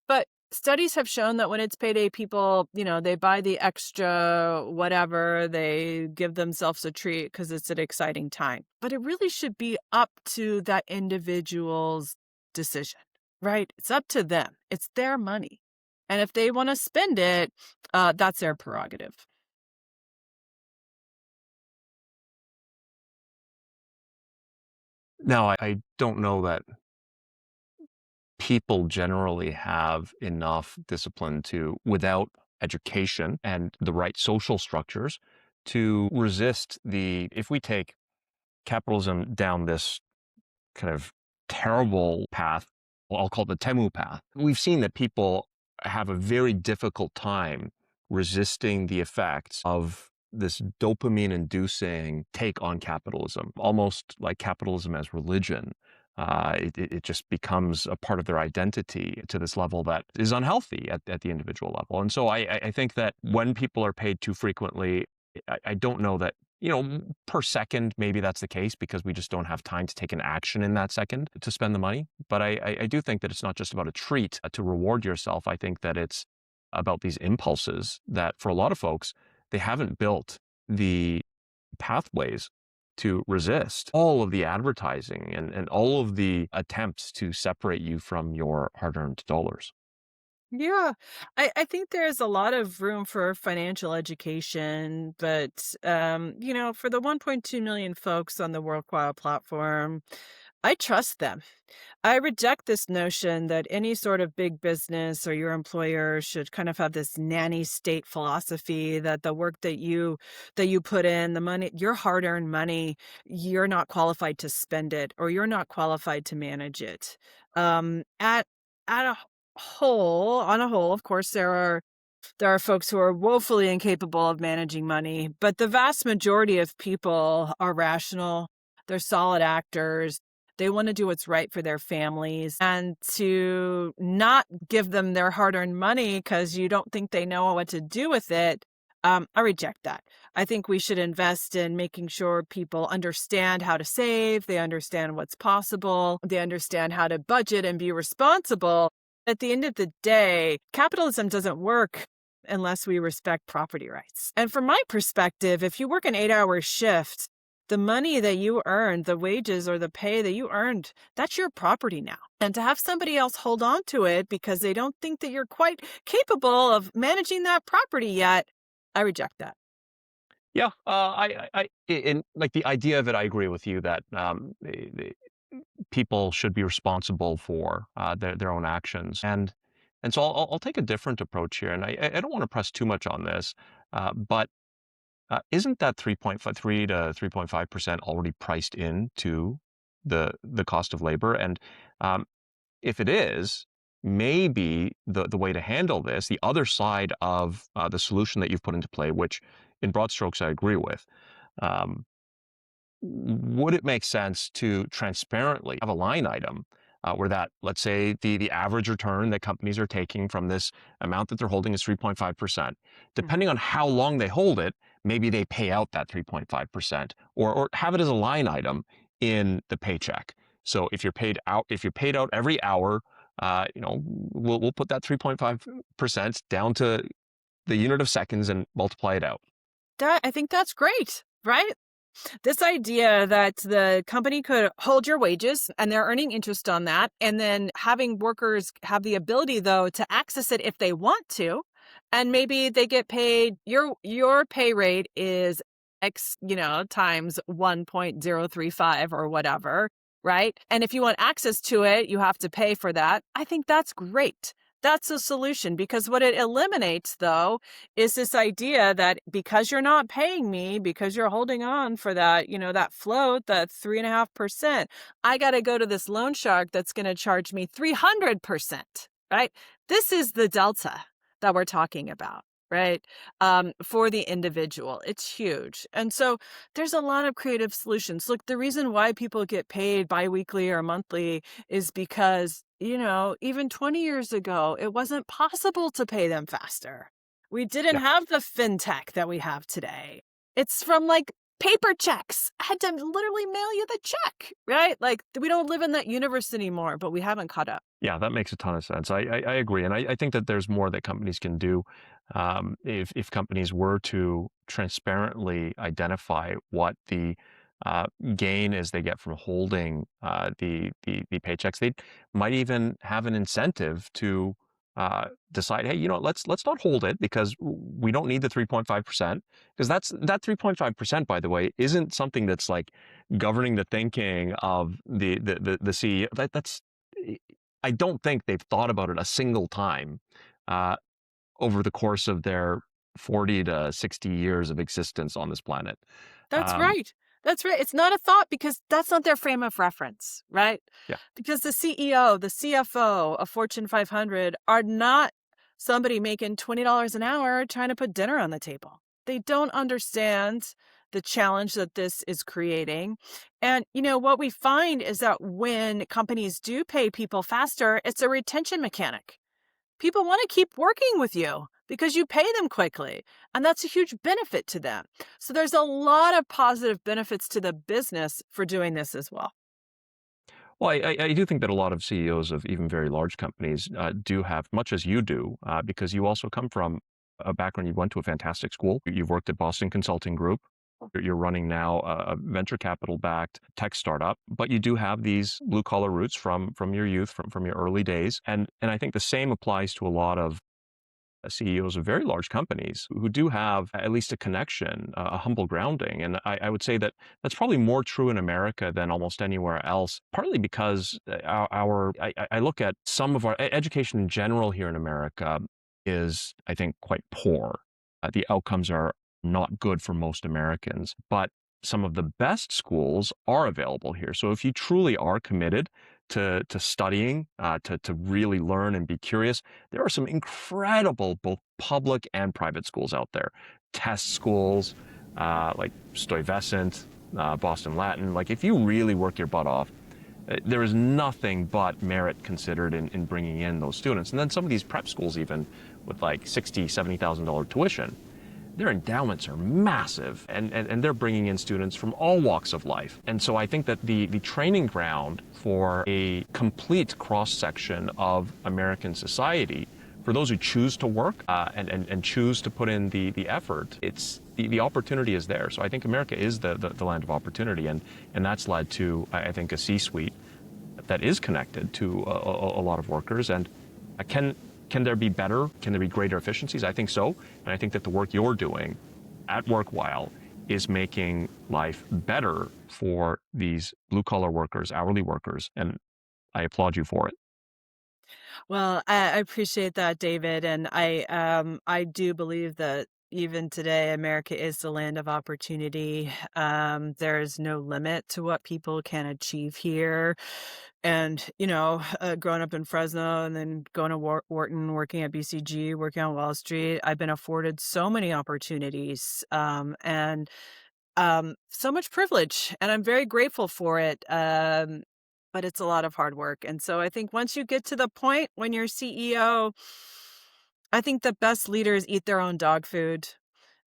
Speaker 3: But studies have shown that when it's payday, people, they buy the extra whatever, they give themselves a treat because it's an exciting time. But it really should be up to that individual's decision, right? It's up to them. It's their money. And if they want to spend it, that's their prerogative.
Speaker 2: Now, I don't know that people generally have enough discipline without education and the right social structures, to resist if we take capitalism down this kind of terrible path, well, I'll call it the Temu path. We've seen that people have a very difficult time resisting the effects of this dopamine-inducing take on capitalism, almost like capitalism as religion. It just becomes a part of their identity to this level that is unhealthy at the individual level. And so I think that when people are paid too frequently, I don't know that, per second, maybe that's the case because we just don't have time to take an action in that second to spend the money. But I do think that it's not just about a treat to reward yourself. I think that it's about these impulses that for a lot of folks, they haven't built the pathways to resist all of the advertising and all of the attempts to separate you from your hard-earned dollars.
Speaker 3: Yeah, I think there's a lot of room for financial education, but, for the 1.2 million folks on the Workwhile platform, I trust them. I reject this notion that any sort of big business or your employer should kind of have this nanny state philosophy that the work that you put in, the money, your hard-earned money, you're not qualified to spend it or you're not qualified to manage it. At a on a whole, of course, there are folks who are woefully incapable of managing money, but the vast majority of people are rational. They're solid actors. They want to do what's right for their families. And to not give them their hard earned money because you don't think they know what to do with it, I reject that. I think we should invest in making sure people understand how to save, they understand what's possible, they understand how to budget and be responsible. At the end of the day, capitalism doesn't work unless we respect property rights. And from my perspective, if you work an 8-hour shift, the money that you earned, the wages or the pay that you earned, that's your property now. And to have somebody else hold on to it because they don't think that you're quite capable of managing that property yet, I reject that.
Speaker 2: Yeah, in like the idea of it, I agree with you that people should be responsible for their own actions, and so I'll take a different approach here, and I don't want to press too much on this, but isn't that 3.53 to 3.5% already priced into the cost of labor? And um, if it is, maybe the way to handle this, the other side of the solution that you've put into play, which in broad strokes I agree with, um, would it make sense to transparently have a line item where that, let's say, the average return that companies are taking from this amount that they're holding is 3.5%.
Speaker 3: Mhm.
Speaker 2: Depending on how long they hold it, maybe they pay out that 3.5%, or have it as a line item in the paycheck. So if you're paid out every hour, we'll put that 3.5% down to the unit of seconds and multiply it out.
Speaker 3: I think that's great, right? This idea that the company could hold your wages and they're earning interest on that, and then having workers have the ability, though, to access it if they want to, and maybe they get paid, your pay rate is X, times 1.035 or whatever, right? And if you want access to it, you have to pay for that. I think that's great. That's a solution because what it eliminates, though, is this idea that because you're not paying me, because you're holding on for that, that float, that 3.5%, I got to go to this loan shark that's going to charge me 300%, right? This is the delta that we're talking about, right? For the individual, it's huge. And so there's a lot of creative solutions. Look, the reason why people get paid biweekly or monthly is because, even 20 years ago, it wasn't possible to pay them faster. We didn't
Speaker 2: Yeah.
Speaker 3: have the fintech that we have today. It's from like paper checks. I had to literally mail you the check, right? Like we don't live in that universe anymore, but we haven't caught up.
Speaker 2: Yeah, that makes a ton of sense. I agree, and I think that there's more that companies can do if companies were to transparently identify what the gain is they get from holding the paychecks. They might even have an incentive to decide, hey, let's not hold it because we don't need the 3.5%, because that 3.5%, by the way, isn't something that's like governing the thinking of the CEO. That's I don't think they've thought about it a single time uh, over the course of their 40 to 60 years of existence on this planet.
Speaker 3: That's
Speaker 2: Um,
Speaker 3: right. That's right. It's not a thought because that's not their frame of reference, right?
Speaker 2: yeah,
Speaker 3: Because the CEO, the CFO of Fortune 500 are not somebody making $20 an hour trying to put dinner on the table. They don't understand the challenge that this is creating. And, what we find is that when companies do pay people faster, it's a retention mechanic. People want to keep working with you because you pay them quickly, and that's a huge benefit to them. So there's a lot of positive benefits to the business for doing this as well.
Speaker 2: well, I do think that a lot of CEOs of even very large companies do have, much as you do, because you also come from a background. You went to a fantastic school. You've worked at Boston Consulting Group. You're running now a venture capital backed tech startup, but you do have these blue collar roots from your youth, from your early days. And I think the same applies to a lot of CEOs of very large companies who do have at least a connection, a humble grounding. And I would say that that's probably more true in America than almost anywhere else, partly because I look at some of our education in general here in America is, I think, quite poor. The outcomes are not good for most Americans, but some of the best schools are available here. So if you truly are committed to studying, to really learn and be curious, there are some incredible both public and private schools out there. Test schools like Stuyvesant, Boston Latin. Like if you really work your butt off, there is nothing but merit considered in bringing in those students. And then some of these prep schools, even with like $60,000, $70,000 tuition, their endowments are massive, and they're bringing in students from all walks of life. And so I think that the training ground for a complete cross-section of American society, for those who choose to work and choose to put in the effort, it's the opportunity is there. So I think America is the land of opportunity, and that's led to, I think, a C-suite that is connected to a lot of workers. And can there be better? Can there be greater efficiencies? I think so. And I think that the work you're doing at Workwhile is making life better for these blue-collar workers, hourly workers. And I applaud you for it.
Speaker 3: Well, I appreciate that, David, and I do believe that even today, America is the land of opportunity. There's no limit to what people can achieve here. And, growing up in Fresno and then going to Wharton, working at BCG, working on Wall Street, I've been afforded so many opportunities and so much privilege, and I'm very grateful for it. But it's a lot of hard work. And so I think once you get to the point when you're CEO, I think the best leaders eat their own dog food.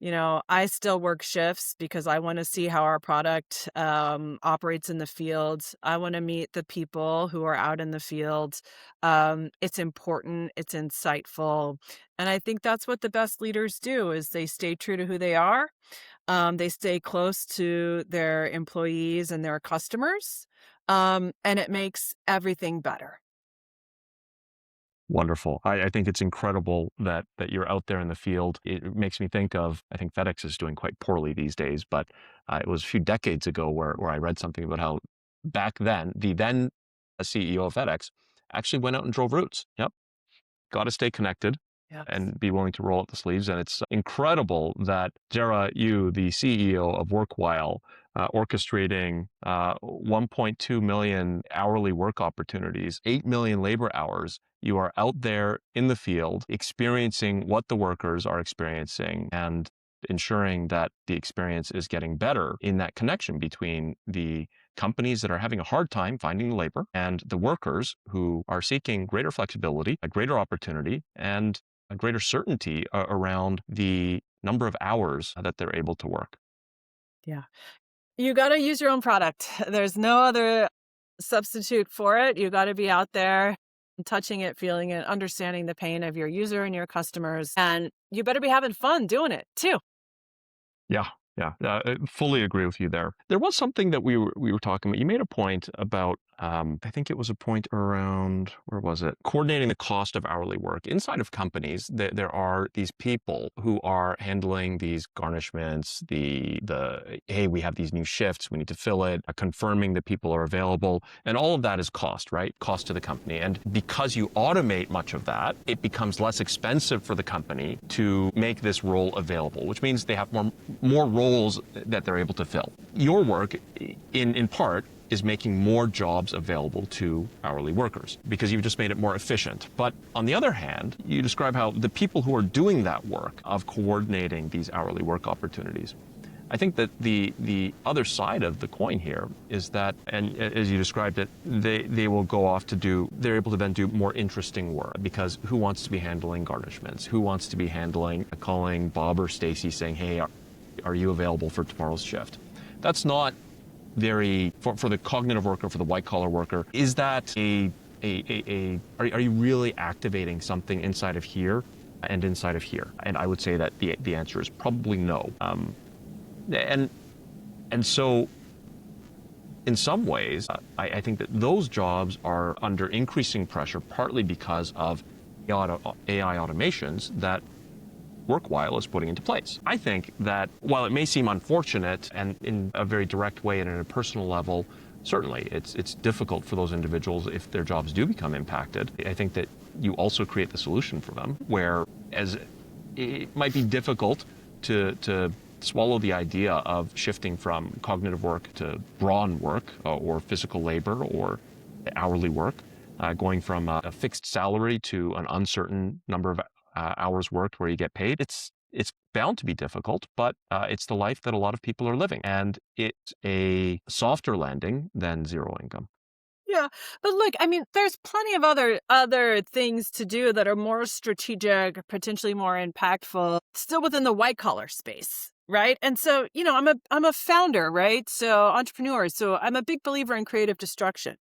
Speaker 3: I still work shifts because I want to see how our product operates in the field. I want to meet the people who are out in the field. It's important. It's insightful. And I think that's what the best leaders do is they stay true to who they are. They stay close to their employees and their customers. And it makes everything better.
Speaker 2: Wonderful. I think it's incredible that you're out there in the field. It makes me think of, I think FedEx is doing quite poorly these days, but it was a few decades ago where I read something about how back then, the then CEO of FedEx actually went out and drove routes. Yep. Got to stay connected
Speaker 3: Yes.
Speaker 2: and be willing to roll up the sleeves. And it's incredible that Jarah, you, the CEO of Workwhile, orchestrating 1.2 million hourly work opportunities, 8 million labor hours. You are out there in the field experiencing what the workers are experiencing and ensuring that the experience is getting better in that connection between the companies that are having a hard time finding labor and the workers who are seeking greater flexibility, a greater opportunity, and a greater certainty around the number of hours that they're able to work.
Speaker 3: Yeah. You got to use your own product. There's no other substitute for it. You got to be out there touching it, feeling it, understanding the pain of your user and your customers. And you better be having fun doing it too.
Speaker 2: Yeah, I fully agree with you there. There was something that we were talking about. You made a point about, I think it was a point around, where was it? Coordinating the cost of hourly work. Inside of companies, there are these people who are handling these garnishments, hey, we have these new shifts, we need to fill it, confirming that people are available. And all of that is cost, right? Cost to the company. And because you automate much of that, it becomes less expensive for the company to make this role available, which means they have more roles that they're able to fill. Your work, in part, is making more jobs available to hourly workers because you've just made it more efficient. But on the other hand, you describe how the people who are doing that work of coordinating these hourly work opportunities, I think that the other side of the coin here is that, and as you described it, they will go off they're able to then do more interesting work, because who wants to be handling garnishments? Who wants to be calling Bob or Stacy saying, hey, are you available for tomorrow's shift? That's not very, for the cognitive worker, for the white collar worker, is that are you really activating something inside of here and inside of here? And I would say that the answer is probably no. And so in some ways, I think that those jobs are under increasing pressure, partly because of AI automations that Workwhile is putting into place. I think that while it may seem unfortunate and in a very direct way and at a personal level, certainly it's difficult for those individuals if their jobs do become impacted. I think that you also create the solution for them, whereas it might be difficult to swallow the idea of shifting from cognitive work to brawn work or physical labor or hourly work, going from a fixed salary to an uncertain number of hours worked where you get paid. It's bound to be difficult, but it's the life that a lot of people are living, and it's a softer landing than zero income.
Speaker 3: Yeah, but look, I mean, there's plenty of other things to do that are more strategic, potentially more impactful, still within the white collar space, right? And so, I'm a founder, right? So entrepreneur. So I'm a big believer in creative destruction.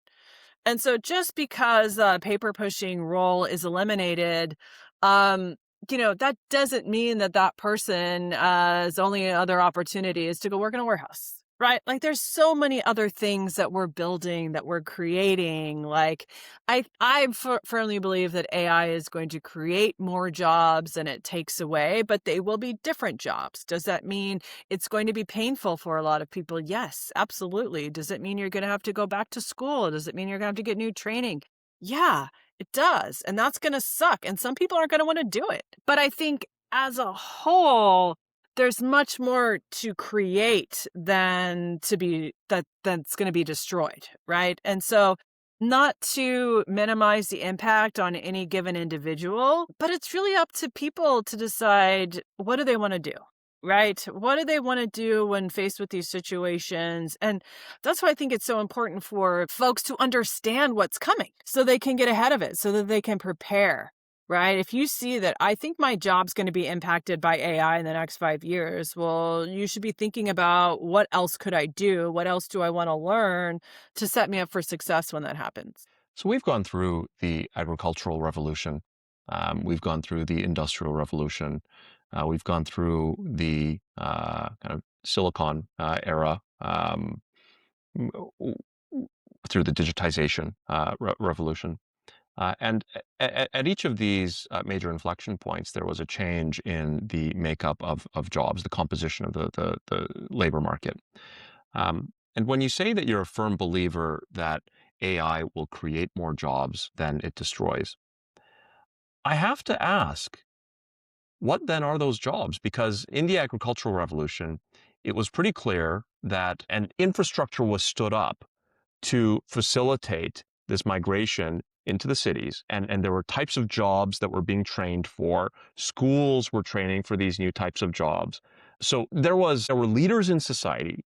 Speaker 3: And so just because the paper pushing role is eliminated, um, that doesn't mean that that person's only other opportunity is to go work in a warehouse. Right. Like there's so many other things that we're building, that we're creating. Like I firmly believe that AI is going to create more jobs than it takes away, but they will be different jobs. Does that mean it's going to be painful for a lot of people? Yes, absolutely. Does it mean you're going to have to go back to school? Does it mean you're going to have to get new training? Yeah, it does. And that's going to suck. And some people aren't going to want to do it. But I think as a whole, there's much more to create than that's going to be destroyed, right? And so not to minimize the impact on any given individual, but it's really up to people to decide, what do they want to do? Right? What do they want to do when faced with these situations? And that's why I think it's so important for folks to understand what's coming so they can get ahead of it, so that they can prepare. Right? If you see that I think my job's going to be impacted by AI in the next 5 years, well, you should be thinking about, what else could I do? What else do I want to learn to set me up for success when that happens?
Speaker 2: So we've gone through the agricultural revolution. We've gone through the industrial revolution. We've gone through the kind of silicon era, through the digitization revolution. And at each of these major inflection points, there was a change in the makeup of jobs, the composition of the labor market. And when you say that you're a firm believer that AI will create more jobs than it destroys, I have to ask, what then are those jobs? Because in the agricultural revolution, it was pretty clear that an infrastructure was stood up to facilitate this migration into the cities. And there were types of jobs that were being trained for. Schools were training for these new types of jobs. So there were leaders in society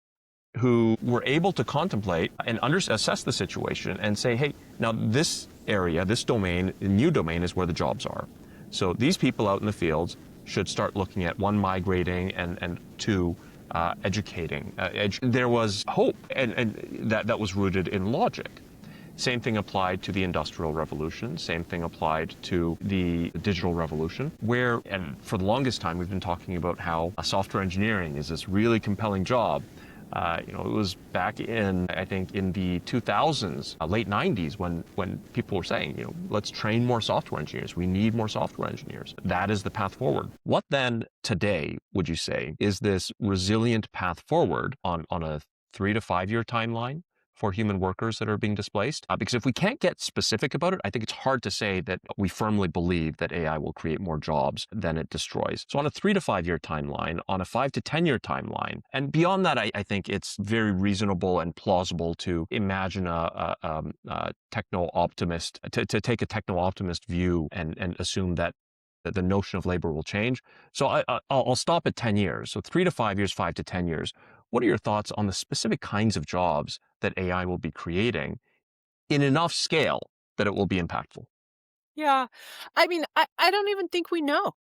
Speaker 2: who were able to contemplate and assess the situation and say, hey, now this area, this domain, new domain is where the jobs are. So these people out in the fields should start looking at, one, migrating, and two, educating. There was hope, and that was rooted in logic. Same thing applied to the Industrial Revolution. Same thing applied to the digital revolution, where, and for the longest time, we've been talking about how software engineering is this really compelling job. It was back in, I think, in the 2000s, late 90s, when people were saying, let's train more software engineers. We need more software engineers. That is the path forward. What then today, would you say, is this resilient path forward on a 3 to 5 year timeline for human workers that are being displaced? Because if we can't get specific about it, I think it's hard to say that we firmly believe that AI will create more jobs than it destroys. So on a 3 to 5 year timeline, on a 5 to 10 year timeline, and beyond that, I think it's very reasonable and plausible to imagine a techno-optimist, to take a techno-optimist view and assume that the notion of labor will change. So I'll stop at 10 years. So 3 to 5 years, 5 to 10 years. What are your thoughts on the specific kinds of jobs that AI will be creating in enough scale that it will be impactful?
Speaker 3: Yeah. I mean, I don't even think we know.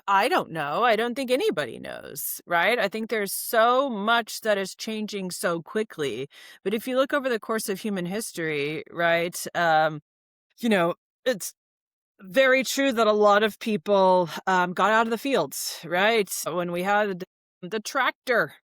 Speaker 3: I don't know. I don't think anybody knows, right? I think there's so much that is changing so quickly. But if you look over the course of human history, right, it's very true that a lot of people got out of the fields, right? When we had the tractor,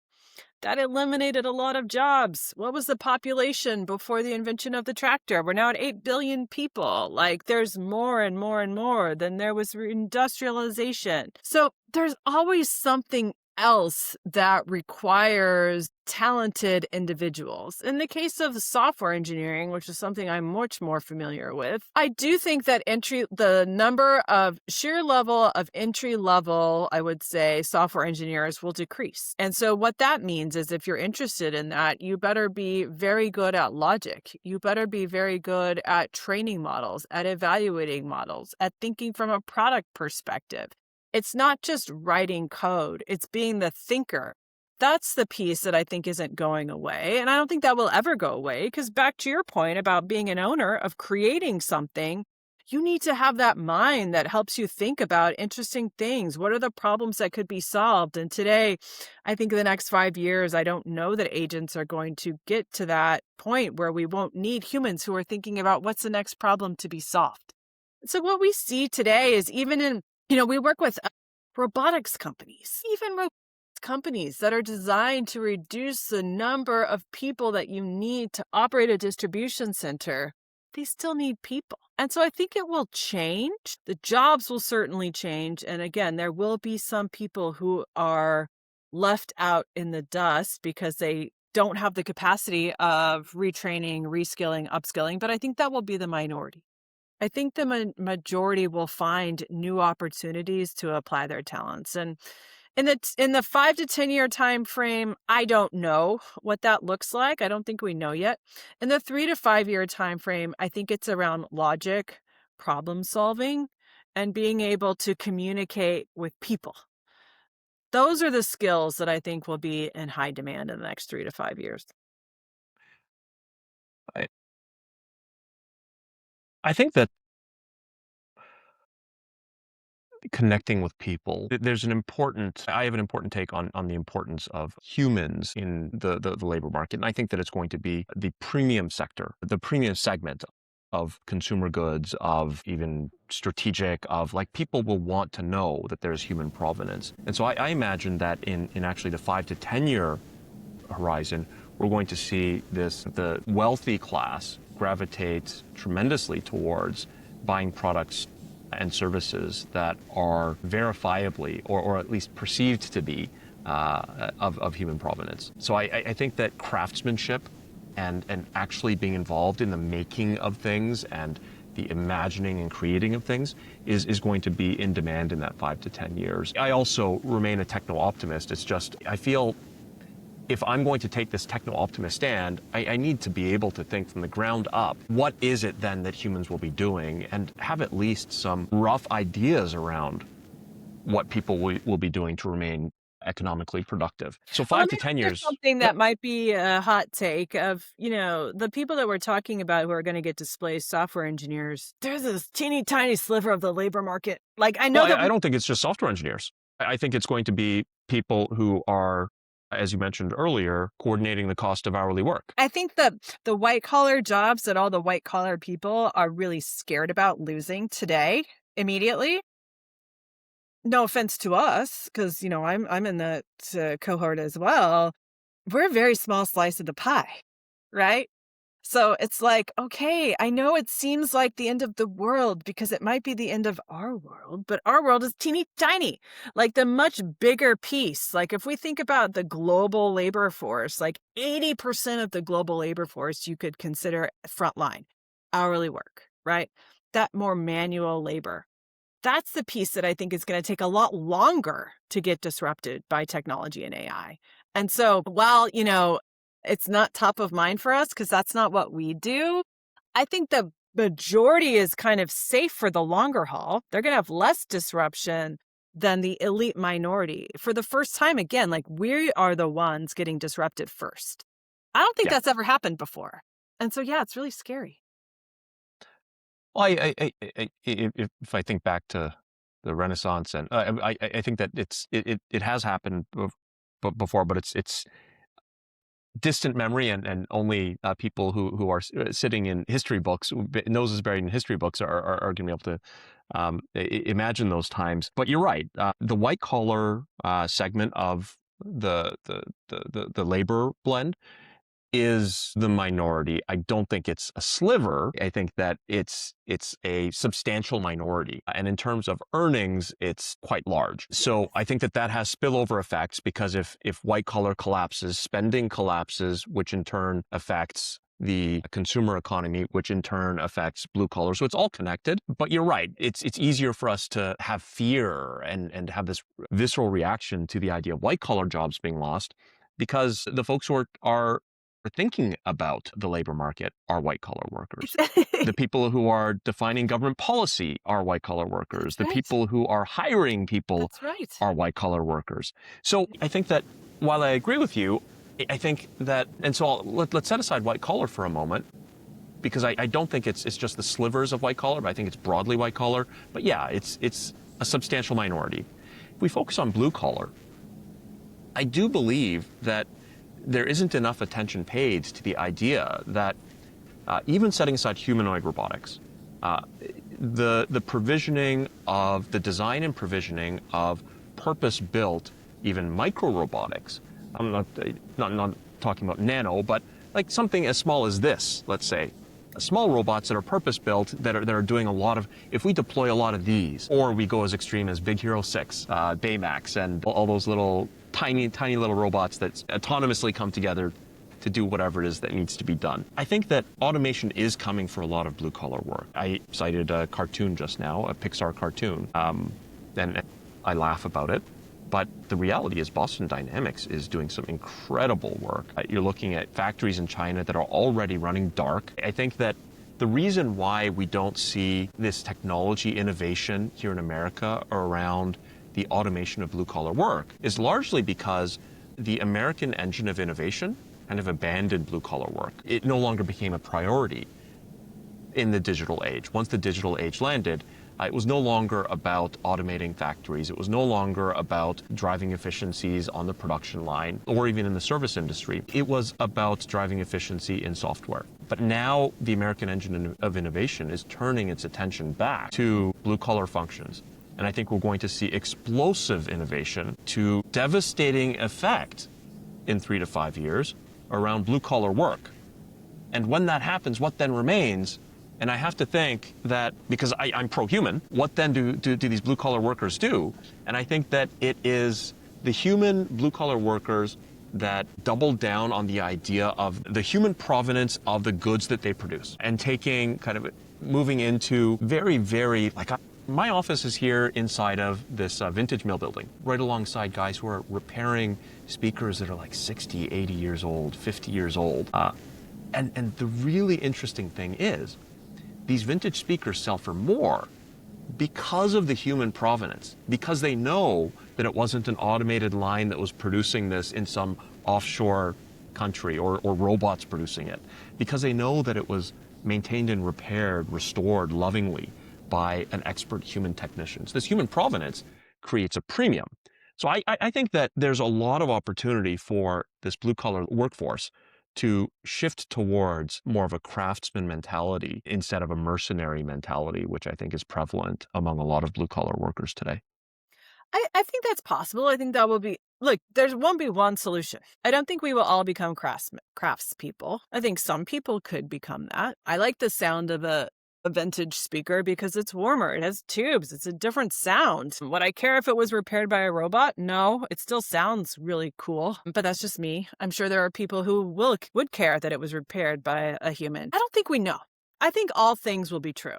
Speaker 3: That eliminated a lot of jobs. What was the population before the invention of the tractor? We're now at 8 billion people. Like, there's more and more and more. Then there was industrialization. So there's always something else that requires talented individuals. In the case of software engineering, which is something I'm much more familiar with, I do think that the number of sheer level of entry level, I would say, software engineers will decrease. And so what that means is if you're interested in that, you better be very good at logic. You better be very good at training models, at evaluating models, at thinking from a product perspective. It's not just writing code, it's being the thinker. That's the piece that I think isn't going away. And I don't think that will ever go away, because back to your point about being an owner of creating something, you need to have that mind that helps you think about interesting things. What are the problems that could be solved? And today, I think in the next 5 years, I don't know that agents are going to get to that point where we won't need humans who are thinking about what's the next problem to be solved. So what we see today is even in we work with robotics companies, even robotics companies that are designed to reduce the number of people that you need to operate a distribution center. They still need people. And so I think it will change. The jobs will certainly change. And again, there will be some people who are left out in the dust because they don't have the capacity of retraining, reskilling, upskilling. But I think that will be the minority. I think the majority will find new opportunities to apply their talents. And in the 5 to 10 year time frame, I don't know what that looks like. I don't think we know yet. In the 3 to 5 year time frame, I think it's around logic, problem solving, and being able to communicate with people. Those are the skills that I think will be in high demand in the next 3 to 5 years.
Speaker 2: I think that connecting with people, I have an important take on the importance of humans in the labor market. And I think that it's going to be the premium sector, the premium segment of consumer goods, of even strategic, of like people will want to know that there's human provenance. And so I imagine that in actually the 5 to 10 year horizon, we're going to see the wealthy class gravitate tremendously towards buying products and services that are verifiably or at least perceived to be of human provenance. So I think that craftsmanship and actually being involved in the making of things and the imagining and creating of things is going to be in demand in that 5 to 10 years. I also remain a techno-optimist. It's just, I feel if I'm going to take this techno-optimist stand, I need to be able to think from the ground up, what is it then that humans will be doing, and have at least some rough ideas around what people will be doing to remain economically productive. So 5 to 10 years.
Speaker 3: Something that might be a hot take of, the people that we're talking about who are going to get displaced, software engineers, there's this teeny tiny sliver of the labor market. Like, I know
Speaker 2: I don't think it's just software engineers. I think it's going to be people who are, as you mentioned earlier, coordinating the cost of hourly work.
Speaker 3: I think that the white collar jobs that all the white collar people are really scared about losing today, immediately. No offense to us, because, I'm in that cohort as well. We're a very small slice of the pie, right? So it's like, okay, I know it seems like the end of the world because it might be the end of our world, but our world is teeny tiny, like the much bigger piece. Like if we think about the global labor force, like 80% of the global labor force you could consider frontline, hourly work, right? That more manual labor. That's the piece that I think is going to take a lot longer to get disrupted by technology and AI. And so while, it's not top of mind for us because that's not what we do, I think the majority is kind of safe for the longer haul. They're going to have less disruption than the elite minority. For the first time, again, like we are the ones getting disrupted first. I don't think that's ever happened before. And so, it's really scary.
Speaker 2: Well, if I think back to the Renaissance, and I think that it has happened before, but it's distant memory, and only people who are sitting in history books, noses buried in history books, are going to be able to imagine those times. But you're right, the white collar segment of the labor blend is the minority. I don't think it's a sliver. I think that it's a substantial minority. And in terms of earnings, it's quite large. So I think that has spillover effects, because if white collar collapses, spending collapses, which in turn affects the consumer economy, which in turn affects blue collar. So it's all connected. But you're right. It's easier for us to have fear and have this visceral reaction to the idea of white collar jobs being lost, because the folks who are thinking about the labor market are white collar workers. The people who are defining government policy are white collar workers. The people who are hiring people are white collar workers. So I think that while I agree with you, I think that, and so let's set aside white collar for a moment, because I don't think it's just the slivers of white collar, but I think it's broadly white collar. But yeah, it's a substantial minority. If we focus on blue collar, I do believe that there isn't enough attention paid to the idea that even setting aside humanoid robotics, the provisioning of the design and provisioning of purpose-built, even micro robotics. I'm not talking about nano, but like something as small as this, let's say, small robots that are purpose-built, that are doing a lot of. If we deploy a lot of these, or we go as extreme as Big Hero 6, Baymax, and all those little tiny little robots that autonomously come together to do whatever it is that needs to be done. I think that automation is coming for a lot of blue-collar work. I cited a cartoon just now, a Pixar cartoon, and I laugh about it. But the reality is Boston Dynamics is doing some incredible work. You're looking at factories in China that are already running dark. I think that the reason why we don't see this technology innovation here in America around the automation of blue-collar work is largely because the American engine of innovation kind of abandoned blue-collar work. It no longer became a priority in the digital age. Once the digital age landed, it was no longer about automating factories. It was no longer about driving efficiencies on the production line or even in the service industry. It was about driving efficiency in software. But now the American engine of innovation is turning its attention back to blue-collar functions. And I think we're going to see explosive innovation to devastating effect in 3 to 5 years around blue-collar work. And when that happens, what then remains? And I have to think that, because I'm pro-human, what then do these blue-collar workers do? And I think that it is the human blue-collar workers that double down on the idea of the human provenance of the goods that they produce, and taking kind of moving into very, very, like, my office is here inside of this vintage mill building, right alongside guys who are repairing speakers that are like 60, 80 years old, 50 years old. And the really interesting thing is, these vintage speakers sell for more because of the human provenance, because they know that it wasn't an automated line that was producing this in some offshore country or robots producing it, because they know that it was maintained and repaired, restored lovingly by an expert human technician. So this human provenance creates a premium. So I think that there's a lot of opportunity for this blue-collar workforce to shift towards more of a craftsman mentality instead of a mercenary mentality, which I think is prevalent among a lot of blue-collar workers today.
Speaker 3: I think that's possible. I think that will be, look, there won't be one solution. I don't think we will all become craftspeople. I think some people could become that. I like the sound of a vintage speaker because it's warmer. It has tubes. It's a different sound. Would I care if it was repaired by a robot? No, it still sounds really cool, but that's just me. I'm sure there are people who would care that it was repaired by a human. I don't think we know. I think all things will be true.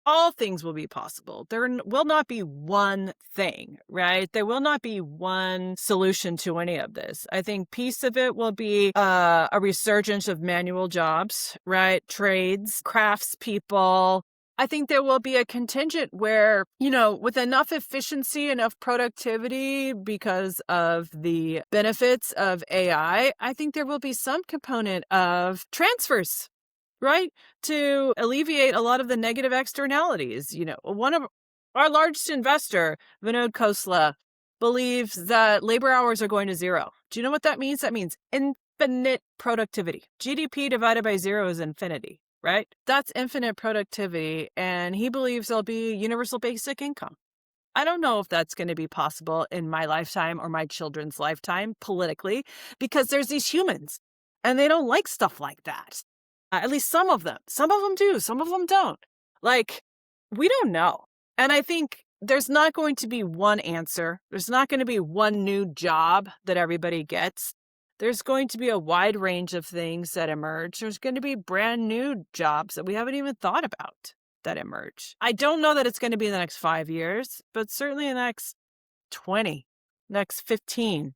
Speaker 3: All things will be possible. There will not be one thing, right? There will not be one solution to any of this. I think piece of it will be a resurgence of manual jobs, right? Trades, craftspeople. I think there will be a contingent where, with enough efficiency, enough productivity because of the benefits of AI, I think there will be some component of transfers, right? To alleviate a lot of the negative externalities. One of our largest investor, Vinod Khosla, believes that labor hours are going to zero. Do you know what that means? That means infinite productivity. GDP divided by zero is infinity, right? That's infinite productivity. And he believes there'll be universal basic income. I don't know if that's going to be possible in my lifetime or my children's lifetime politically, because there's these humans and they don't like stuff like that. At least some of them. Some of them do, some of them don't. Like, we don't know. And I think there's not going to be one answer. There's not going to be one new job that everybody gets. There's going to be a wide range of things that emerge. There's going to be brand new jobs that we haven't even thought about that emerge. I don't know that it's going to be in the next 5 years, but certainly in the next 20, next 15.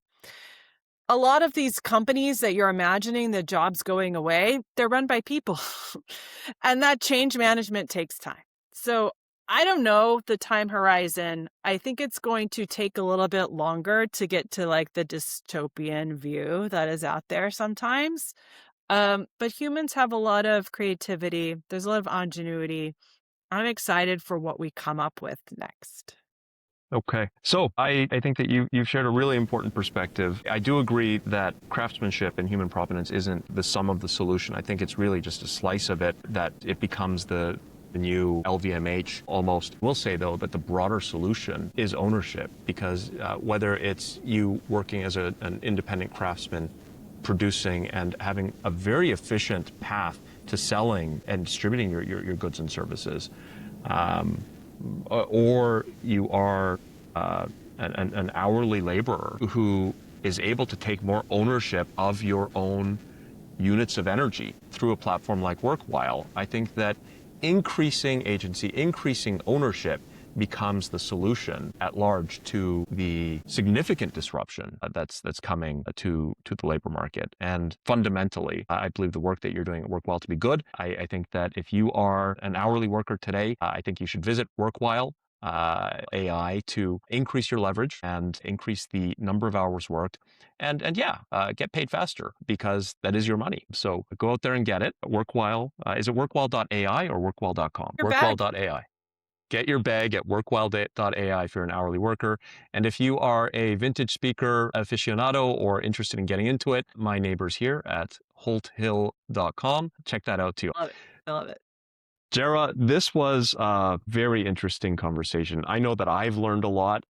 Speaker 3: A lot of these companies that you're imagining the jobs going away, they're run by people. And that change management takes time. So I don't know the time horizon. I think it's going to take a little bit longer to get to like the dystopian view that is out there sometimes. But humans have a lot of creativity. There's a lot of ingenuity. I'm excited for what we come up with next.
Speaker 2: Okay. So I think that you've shared a really important perspective. I do agree that craftsmanship and human provenance isn't the sum of the solution. I think it's really just a slice of it, that it becomes the new LVMH almost. We'll say, though, that the broader solution is ownership, because whether it's you working as an independent craftsman, producing and having a very efficient path to selling and distributing your goods and services, or you are an hourly laborer who is able to take more ownership of your own units of energy through a platform like Workwhile, I think that increasing agency, increasing ownership becomes the solution at large to the significant disruption that's coming to the labor market. And fundamentally, I believe the work that you're doing at Workwhile to be good. I think that if you are an hourly worker today, I think you should visit Workwhile AI to increase your leverage and increase the number of hours worked, and get paid faster, because that is your money. So go out there and get it. Workwhile, is it workwhile.ai or workwhile.com? Workwhile.ai. Get your bag at workwhile.ai if you're an hourly worker. And if you are a vintage speaker aficionado or interested in getting into it, my neighbors here at holthill.com. Check that out too.
Speaker 3: Love it. I love it.
Speaker 2: Jarah, this was a very interesting conversation. I know that I've learned a lot.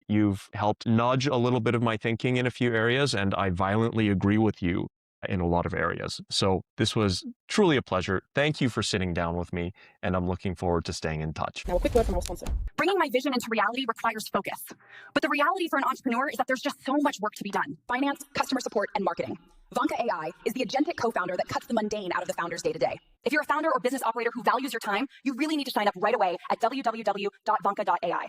Speaker 2: You've helped nudge a little bit of my thinking in a few areas, and I violently agree with you in a lot of areas. So this was truly a pleasure. Thank you for sitting down with me, and I'm looking forward to staying in touch.
Speaker 4: Now, a quick word from our sponsor. Bringing my vision into reality requires focus. But the reality for an entrepreneur is that there's just so much work to be done: finance, customer support, and marketing. Vanka AI is the agentic co-founder that cuts the mundane out of the founder's day-to-day. If you're a founder or business operator who values your time, you really need to sign up right away at www.vanka.ai.